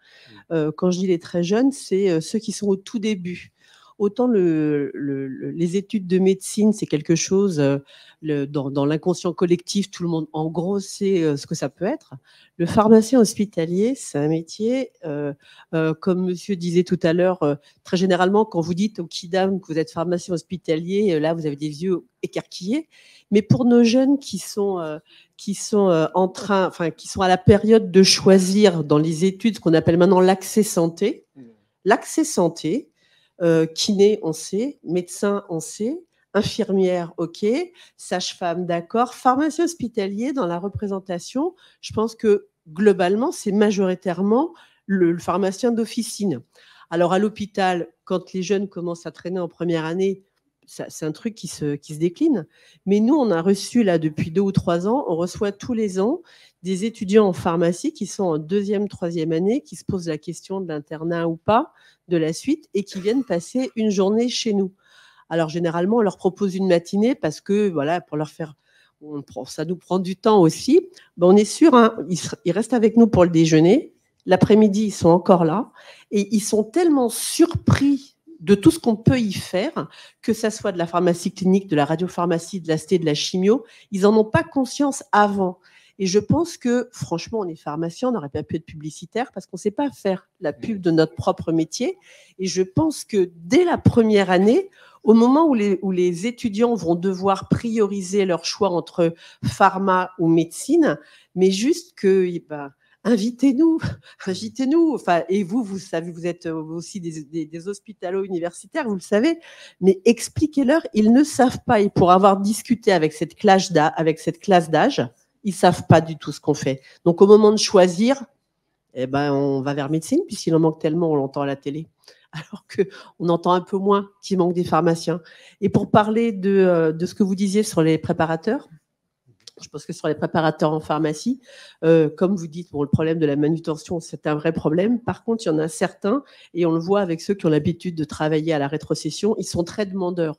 Quand je dis les très jeunes, c'est ceux qui sont au tout début. Autant les études de médecine, c'est quelque chose, dans l'inconscient collectif, tout le monde, en gros, sait ce que ça peut être. Le pharmacien hospitalier, c'est un métier, comme monsieur disait tout à l'heure, très généralement, quand vous dites au kidam que vous êtes pharmacien hospitalier, là, vous avez des yeux écarquillés. Mais pour nos jeunes qui sont qui sont à la période de choisir dans les études ce qu'on appelle maintenant l'accès santé, kiné, on sait, médecin, on sait, infirmière, ok, sage-femme, d'accord, pharmacien hospitalier dans la représentation, je pense que globalement, c'est majoritairement le pharmacien d'officine. Alors à l'hôpital, quand les jeunes commencent à traîner en première année, c'est un truc qui se décline. Mais nous, on a reçu là depuis 2 ou 3 ans, on reçoit tous les ans des étudiants en pharmacie qui sont en 2e, 3e année, qui se posent la question de l'internat ou pas, de la suite, et qui viennent passer une journée chez nous. Alors généralement, on leur propose une matinée parce que, voilà, pour leur faire, ça nous prend du temps aussi. Ben, on est sûr, hein, ils restent avec nous pour le déjeuner. L'après-midi, ils sont encore là. Et ils sont tellement surpris de tout ce qu'on peut y faire, que ça soit de la pharmacie clinique, de la radiopharmacie, de la sté, de la chimio, ils n'en ont pas conscience avant. Et je pense que, franchement, on est pharmacien, on n'aurait pas pu être publicitaire parce qu'on ne sait pas faire la pub de notre propre métier. Et je pense que dès la première année, au moment où les étudiants vont devoir prioriser leur choix entre pharma ou médecine, mais juste que... invitez-nous. Enfin, et vous savez, vous êtes aussi des hospitalo universitaires, vous le savez, mais expliquez-leur, ils ne savent pas. Et pour avoir discuté avec cette classe d'âge, ils savent pas du tout ce qu'on fait. Donc, au moment de choisir, on va vers médecine, puisqu'il en manque tellement, on l'entend à la télé. Alors qu'on entend un peu moins qu'il manque des pharmaciens. Et pour parler de ce que vous disiez sur les préparateurs, je pense que sur les préparateurs en pharmacie, comme vous dites, le problème de la manutention, c'est un vrai problème. Par contre, il y en a certains, et on le voit avec ceux qui ont l'habitude de travailler à la rétrocession, ils sont très demandeurs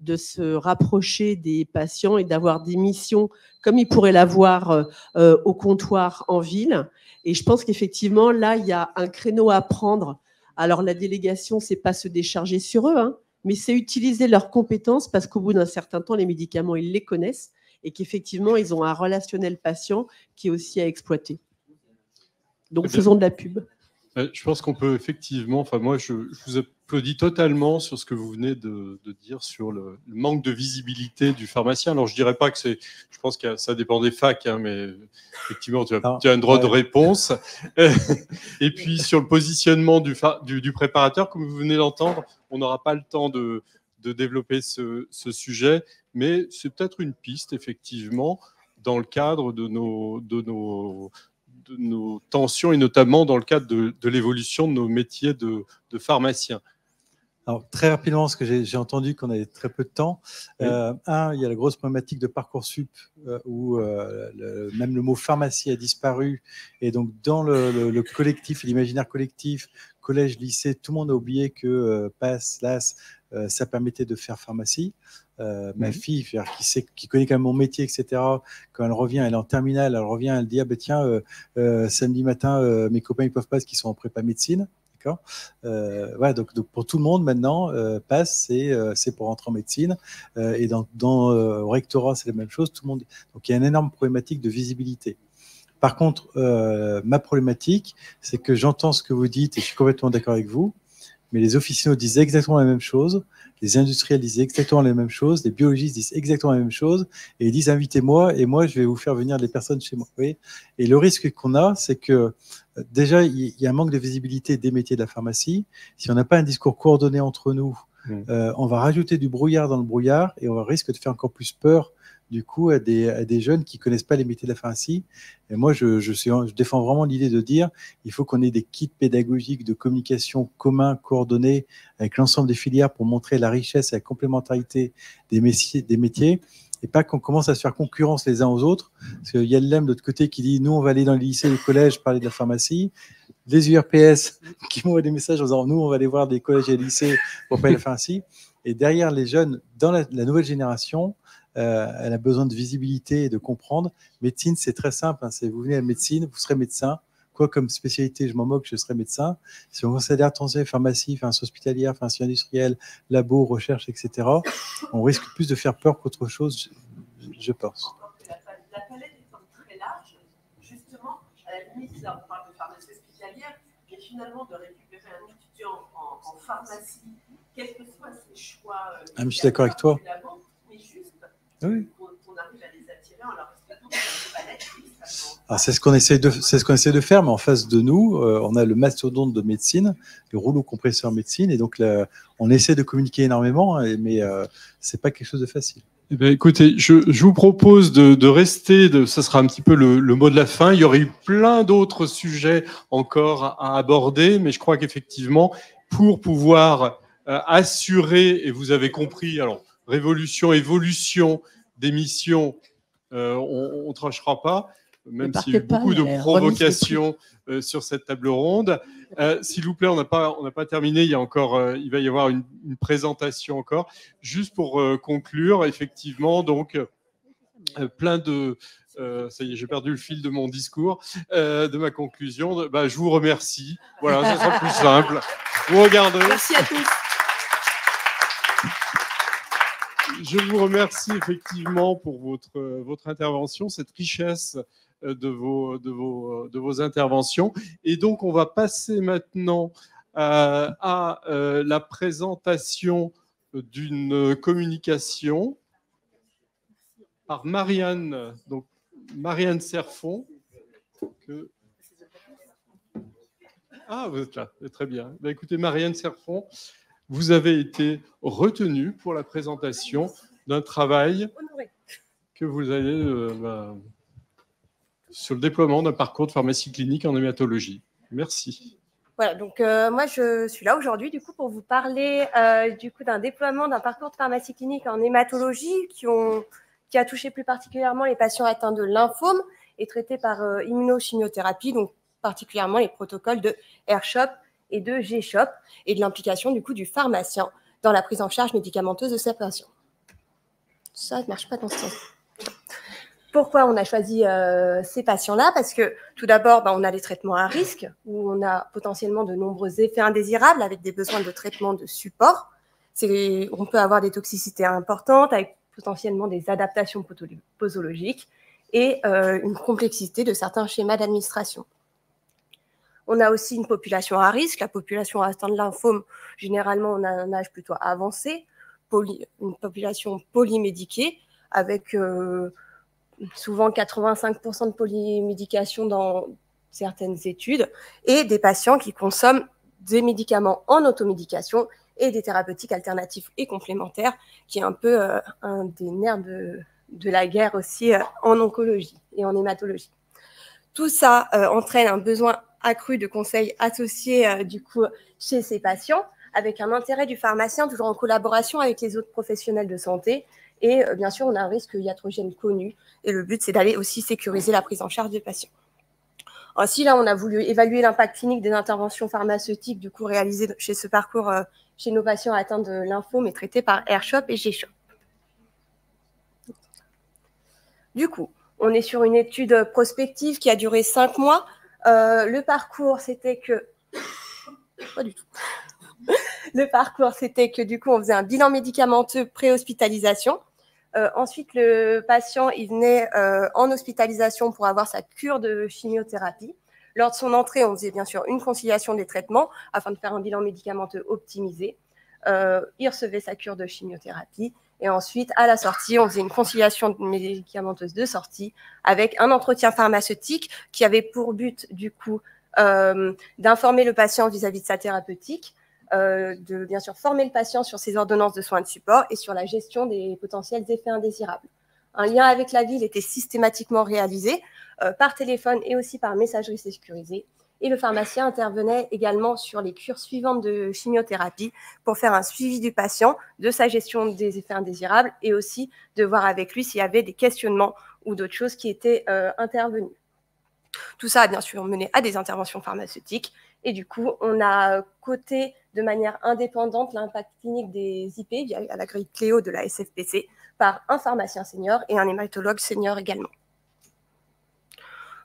de se rapprocher des patients et d'avoir des missions comme ils pourraient l'avoir au comptoir en ville. Et je pense qu'effectivement, là, il y a un créneau à prendre. Alors, la délégation, c'est pas se décharger sur eux, hein, mais c'est utiliser leurs compétences parce qu'au bout d'un certain temps, les médicaments, ils les connaissent et qu'effectivement, ils ont un relationnel patient qui est aussi à exploiter. Donc, faisons de la pub. Je pense qu'on peut effectivement, moi, je vous applaudis totalement sur ce que vous venez de dire sur le manque de visibilité du pharmacien. Alors, je dirais pas que je pense que ça dépend des facs, hein, mais effectivement, tu as un droit de réponse. Et puis, sur le positionnement du préparateur, comme vous venez d'entendre, on n'aura pas le temps de développer ce sujet, mais c'est peut-être une piste, effectivement, dans le cadre de nos tensions et notamment dans le cadre de l'évolution de nos métiers de pharmaciens. Alors, très rapidement, parce que j'ai entendu qu'on avait très peu de temps. Oui. Il y a la grosse problématique de Parcoursup où même le mot pharmacie a disparu. Et donc, dans le collectif, l'imaginaire collectif, collège, lycée, tout le monde a oublié que PASS, LAS, ça permettait de faire pharmacie. Ma fille, qui connaît quand même mon métier, etc., quand elle revient, elle est en terminale, elle revient, elle dit, tiens, samedi matin, mes copains, ils peuvent pas parce qu'ils sont en prépa médecine. D'accord. Donc pour tout le monde maintenant, PASS, c'est pour rentrer en médecine. Et au rectorat, c'est la même chose. Tout le monde. Donc il y a une énorme problématique de visibilité. Par contre, ma problématique, c'est que j'entends ce que vous dites et je suis complètement d'accord avec vous. Mais les officinaux disent exactement la même chose, les industriels disent exactement la même chose, les biologistes disent exactement la même chose, et ils disent invitez-moi, et moi je vais vous faire venir des personnes chez moi. Vous voyez ? Et le risque qu'on a, c'est que déjà, il y a un manque de visibilité des métiers de la pharmacie. Si on n'a pas un discours coordonné entre nous, on va rajouter du brouillard dans le brouillard, et on risque de faire encore plus peur du coup à des jeunes qui ne connaissent pas les métiers de la pharmacie. Et moi, je défends vraiment l'idée de dire il faut qu'on ait des kits pédagogiques de communication communs, coordonnés avec l'ensemble des filières pour montrer la richesse et la complémentarité des métiers. et pas qu'on commence à se faire concurrence les uns aux autres. Parce qu'il y a le LEM de l'autre côté qui dit nous, on va aller dans les lycées et les collèges parler de la pharmacie. Les URPS qui m'envoient des messages en disant nous, on va aller voir des collèges et des lycées pour parler de la pharmacie. Et derrière les jeunes, dans la nouvelle génération, elle a besoin de visibilité et de comprendre. Médecine, c'est très simple. Hein, vous venez à la médecine, vous serez médecin. Quoi comme spécialité, je m'en moque, je serai médecin. Si on considère attention, pharmacie, pharmacie hospitalière, pharmacie industrielle, labo, recherche, etc., on risque plus de faire peur qu'autre chose, je pense. La palette étant très large, justement, à la limite, là, on parle de pharmacie hospitalière, mais finalement, de récupérer un étudiant en pharmacie, quels que soient ses choix. Je suis d'accord avec toi. Mais juste, oui. on arrive à les attirer en leur expliquant que la palette. C'est ce qu'on essaie de faire, mais en face de nous, on a le mastodonte de médecine, le rouleau compresseur médecine, et donc on essaie de communiquer énormément, mais c'est pas quelque chose de facile. Eh bien, écoutez, je vous propose de rester, ça sera un petit peu le mot de la fin. Il y aurait eu plein d'autres sujets encore à aborder, mais je crois qu'effectivement, pour pouvoir assurer, et vous avez compris, alors révolution, évolution des missions, on ne tranchera pas. Même s'il y a eu beaucoup de provocations sur cette table ronde. S'il vous plaît, on n'a pas terminé, il va y avoir une présentation encore. Juste pour conclure, effectivement, donc, plein de... ça y est, j'ai perdu le fil de mon discours, de ma conclusion. Je vous remercie. Voilà, ça sera plus simple. Vous regardez. Merci à tous. Je vous remercie effectivement pour votre intervention, cette richesse de vos interventions. Et donc, on va passer maintenant à la présentation d'une communication par Marianne, donc Marianne Serfon. Ah, vous êtes là, très bien. Écoutez, Marianne Serfon, vous avez été retenue pour la présentation d'un travail que vous allez sur le déploiement d'un parcours de pharmacie clinique en hématologie. Merci. Voilà, donc moi je suis là aujourd'hui du coup pour vous parler du coup d'un déploiement d'un parcours de pharmacie clinique en hématologie qui a touché plus particulièrement les patients atteints de lymphome et traités par immunochimiothérapie, donc particulièrement les protocoles de R-CHOP et de G-CHOP et de l'implication du coup du pharmacien dans la prise en charge médicamenteuse de ces patients. Ça ne marche pas dans ce sens. Pourquoi on a choisi ces patients-là? Parce que tout d'abord, on a les traitements à risque, où on a potentiellement de nombreux effets indésirables avec des besoins de traitement de support. On peut avoir des toxicités importantes avec potentiellement des adaptations posologiques et une complexité de certains schémas d'administration. On a aussi une population à risque. La population atteinte de lymphome, généralement, on a un âge plutôt avancé, une population polymédiquée avec souvent 85% de polymédication dans certaines études et des patients qui consomment des médicaments en automédication et des thérapeutiques alternatives et complémentaires, qui est un peu un des nerfs de la guerre aussi en oncologie et en hématologie. Tout ça entraîne un besoin accru de conseils associés du coup chez ces patients, avec un intérêt du pharmacien toujours en collaboration avec les autres professionnels de santé. Et bien sûr, on a un risque iatrogène connu. Et le but, c'est d'aller aussi sécuriser la prise en charge des patients. Ainsi, là, on a voulu évaluer l'impact clinique des interventions pharmaceutiques du coup réalisées chez ce parcours chez nos patients atteints de lymphome et traités par R-CHOP et G-CHOP. Du coup, on est sur une étude prospective qui a duré 5 mois. Le parcours, c'était que... Pas du tout. Le parcours, c'était que du coup, on faisait un bilan médicamenteux pré-hospitalisation. Ensuite, le patient, il venait en hospitalisation pour avoir sa cure de chimiothérapie. Lors de son entrée, on faisait bien sûr une conciliation des traitements afin de faire un bilan médicamenteux optimisé. Il recevait sa cure de chimiothérapie. Et ensuite, à la sortie, on faisait une conciliation médicamenteuse de sortie avec un entretien pharmaceutique qui avait pour but, du coup, d'informer le patient vis-à-vis de sa thérapeutique, de bien sûr former le patient sur ses ordonnances de soins de support et sur la gestion des potentiels effets indésirables. Un lien avec la ville était systématiquement réalisé par téléphone et aussi par messagerie sécurisée. Et le pharmacien intervenait également sur les cures suivantes de chimiothérapie pour faire un suivi du patient, de sa gestion des effets indésirables et aussi de voir avec lui s'il y avait des questionnements ou d'autres choses qui étaient intervenues. Tout ça a bien sûr mené à des interventions pharmaceutiques et du coup, on a coté de manière indépendante l'impact clinique des IP via la grille Cléo de la SFPC par un pharmacien senior et un hématologue senior également.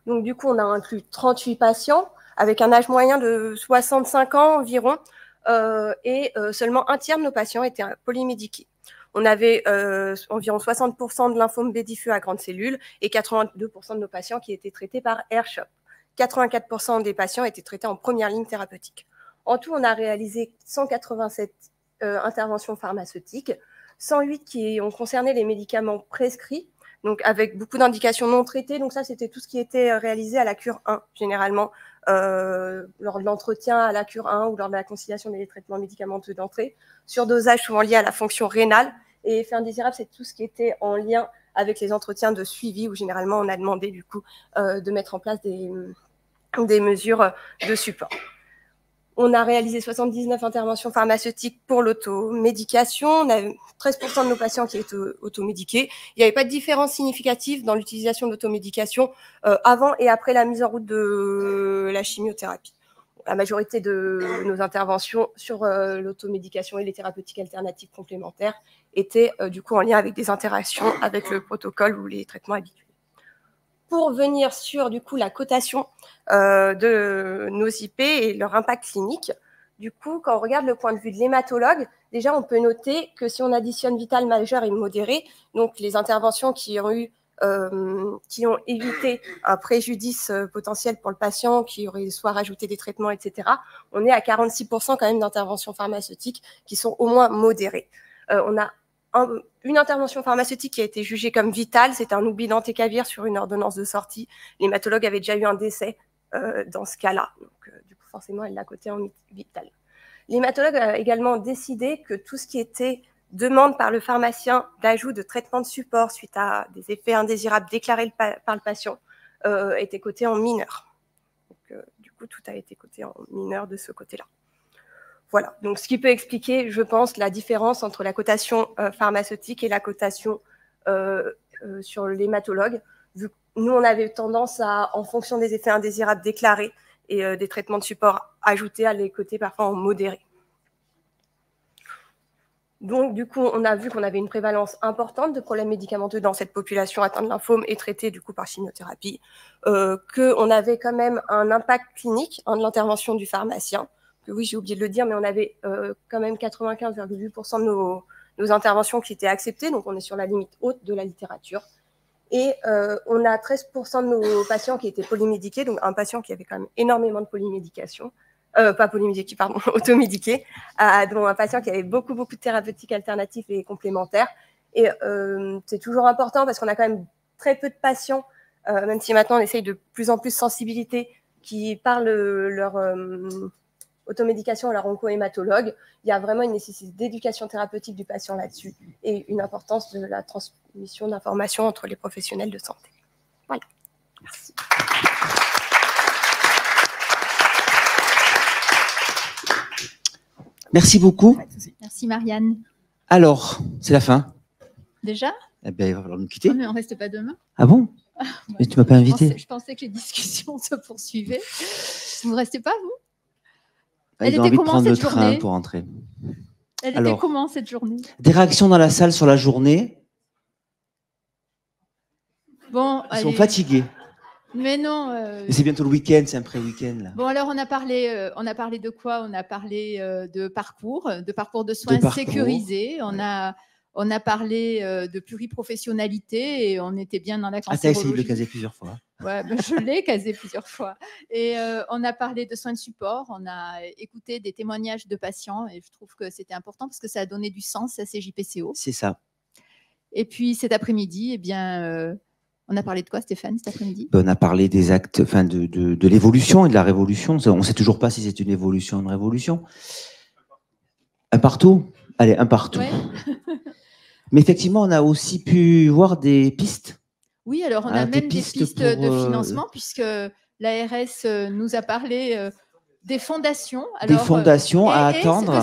Donc du coup, on a inclus 38 patients avec un âge moyen de 65 ans environ et seulement un tiers de nos patients étaient polymédiqués. On avait environ 60% de lymphome B diffus à grandes cellules et 82% de nos patients qui étaient traités par AirShop. 84% des patients étaient traités en première ligne thérapeutique. En tout, on a réalisé 187 interventions pharmaceutiques, 108 qui ont concerné les médicaments prescrits, donc avec beaucoup d'indications non traitées. Donc ça, c'était tout ce qui était réalisé à la cure 1, généralement, lors de l'entretien à la cure 1 ou lors de la conciliation des traitements médicamenteux d'entrée, surdosage souvent lié à la fonction rénale. Et effet indésirable, c'est tout ce qui était en lien avec les entretiens de suivi, où généralement, on a demandé du coup de mettre en place des mesures de support. On a réalisé 79 interventions pharmaceutiques pour l'automédication. On a 13% de nos patients qui étaient automédiqués. Il n'y avait pas de différence significative dans l'utilisation de l'automédication avant et après la mise en route de la chimiothérapie. La majorité de nos interventions sur l'automédication et les thérapeutiques alternatives complémentaires étaient du coup en lien avec des interactions avec le protocole ou les traitements habituels. Pour venir sur du coup la cotation de nos IP et leur impact clinique, du coup, quand on regarde le point de vue de l'hématologue, déjà on peut noter que si on additionne vital majeur et modéré, donc les interventions qui ont évité un préjudice potentiel pour le patient, qui aurait soit rajouté des traitements, etc., on est à 46% quand même d'interventions pharmaceutiques qui sont au moins modérées. On a une intervention pharmaceutique qui a été jugée comme vitale, c'est un oubli d'antécavir sur une ordonnance de sortie. L'hématologue avait déjà eu un décès dans ce cas-là, donc du coup forcément elle l'a coté en vital. L'hématologue a également décidé que tout ce qui était demande par le pharmacien d'ajout de traitement de support suite à des effets indésirables déclarés par le patient était coté en mineur. Donc, du coup, tout a été coté en mineur de ce côté-là. Voilà, donc ce qui peut expliquer, je pense, la différence entre la cotation pharmaceutique et la cotation sur l'hématologue. Vu que nous, on avait tendance à, en fonction des effets indésirables déclarés et des traitements de support ajoutés, à les coter parfois en modéré. Donc, du coup, on a vu qu'on avait une prévalence importante de problèmes médicamenteux dans cette population atteinte de lymphome et traitée du coup par chimiothérapie, qu'on avait quand même un impact clinique de l'intervention du pharmacien. Que oui, j'ai oublié de le dire, mais on avait quand même 95,8% de nos interventions qui étaient acceptées, donc on est sur la limite haute de la littérature. Et on a 13% de nos patients qui étaient polymédiqués, donc un patient qui avait quand même énormément de polymédication. Pas polymédiqués, pardon, automédiqués, dont un patient qui avait beaucoup de thérapeutiques alternatives et complémentaires. Et c'est toujours important parce qu'on a quand même très peu de patients, même si maintenant on essaye de plus en plus de sensibilité, qui parlent leur automédication à leur onco-hématologue. Il y a vraiment une nécessité d'éducation thérapeutique du patient là-dessus et une importance de la transmission d'informations entre les professionnels de santé. Voilà. Merci. Merci beaucoup. Merci Marianne. Alors, c'est la fin. Déjà? Eh bien, il va falloir nous quitter. Oh, mais on ne reste pas demain. Ah bon? Mais tu ne m'as pas invité. Je pensais que les discussions se poursuivaient. Vous ne restez pas, vous? Ils ont envie de prendre le train pour rentrer. Elle était comment cette journée? Des réactions dans la salle sur la journée. Bon, Ils sont fatigués. Mais non. Mais c'est bientôt le week-end, c'est un pré-week-end là. Bon, alors on a parlé de quoi? On a parlé de parcours de soins sécurisés. On a parlé de pluriprofessionnalité et on était bien dans la cancérologie. Ah, t'as essayé de le caser plusieurs fois. Ouais, ben, je l'ai casé plusieurs fois. Et on a parlé de soins de support, on a écouté des témoignages de patients et je trouve que c'était important parce que ça a donné du sens à ces JPCO. C'est ça. Et puis cet après-midi, eh bien, on a parlé de quoi, Stéphane, cet après-midi? On a parlé des actes, enfin de l'évolution et de la révolution. On ne sait toujours pas si c'est une évolution ou une révolution. Un partout? Allez, un partout. Ouais. Mais effectivement, on a aussi pu voir des pistes. Oui, alors on a même des pistes de financement, puisque L'ARS nous a parlé des fondations. Des fondations à et attendre.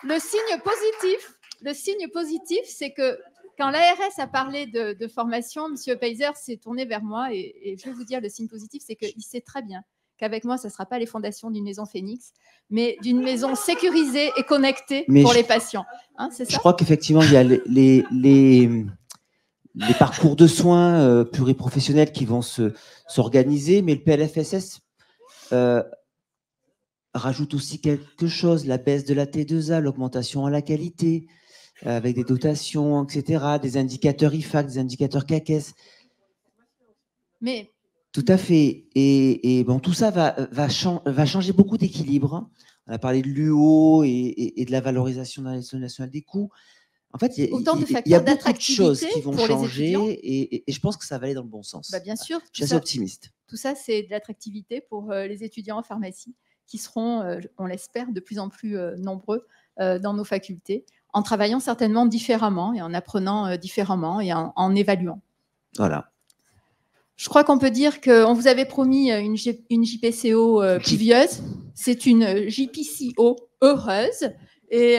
Le signe positif, c'est que quand l'ARS a parlé de formation, M. Peiser s'est tourné vers moi et je vais vous dire, le signe positif, c'est qu'il sait très bien qu'avec moi, ça ne sera pas les fondations d'une maison Phoenix, mais d'une maison sécurisée et connectée pour les patients. Hein, c'est ça ? Je crois qu'effectivement, il y a les parcours de soins pluriprofessionnels qui vont s'organiser, mais le PLFSS rajoute aussi quelque chose, la baisse de la T2A, l'augmentation à la qualité, avec des dotations, etc., des indicateurs IFAC, des indicateurs CACES. Mais... Tout à fait. Et bon, tout ça va changer beaucoup d'équilibre. On a parlé de l'UO et de la valorisation dans l'Institut national des coûts. En fait, il y a beaucoup de choses qui vont changer et je pense que ça va aller dans le bon sens. Bien sûr. Je suis assez optimiste. Tout ça, c'est de l'attractivité pour les étudiants en pharmacie qui seront, on l'espère, de plus en plus nombreux dans nos facultés, en travaillant certainement différemment et en apprenant différemment et en évaluant. Voilà. Je crois qu'on peut dire qu'on vous avait promis une JPCO pluvieuse. C'est une JPCO heureuse. Et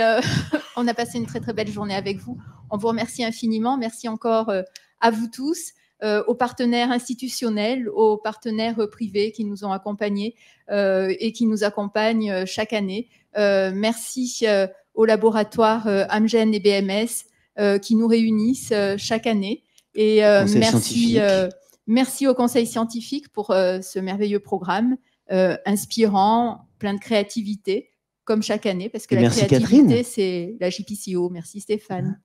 on a passé une très, très belle journée avec vous. On vous remercie infiniment. Merci encore à vous tous, aux partenaires institutionnels, aux partenaires privés qui nous ont accompagnés et qui nous accompagnent chaque année. Merci au laboratoire Amgen et BMS qui nous réunissent chaque année. Et merci au Conseil scientifique pour ce merveilleux programme inspirant, plein de créativité, comme chaque année, parce que la créativité, c'est la JPCO. Merci Stéphane.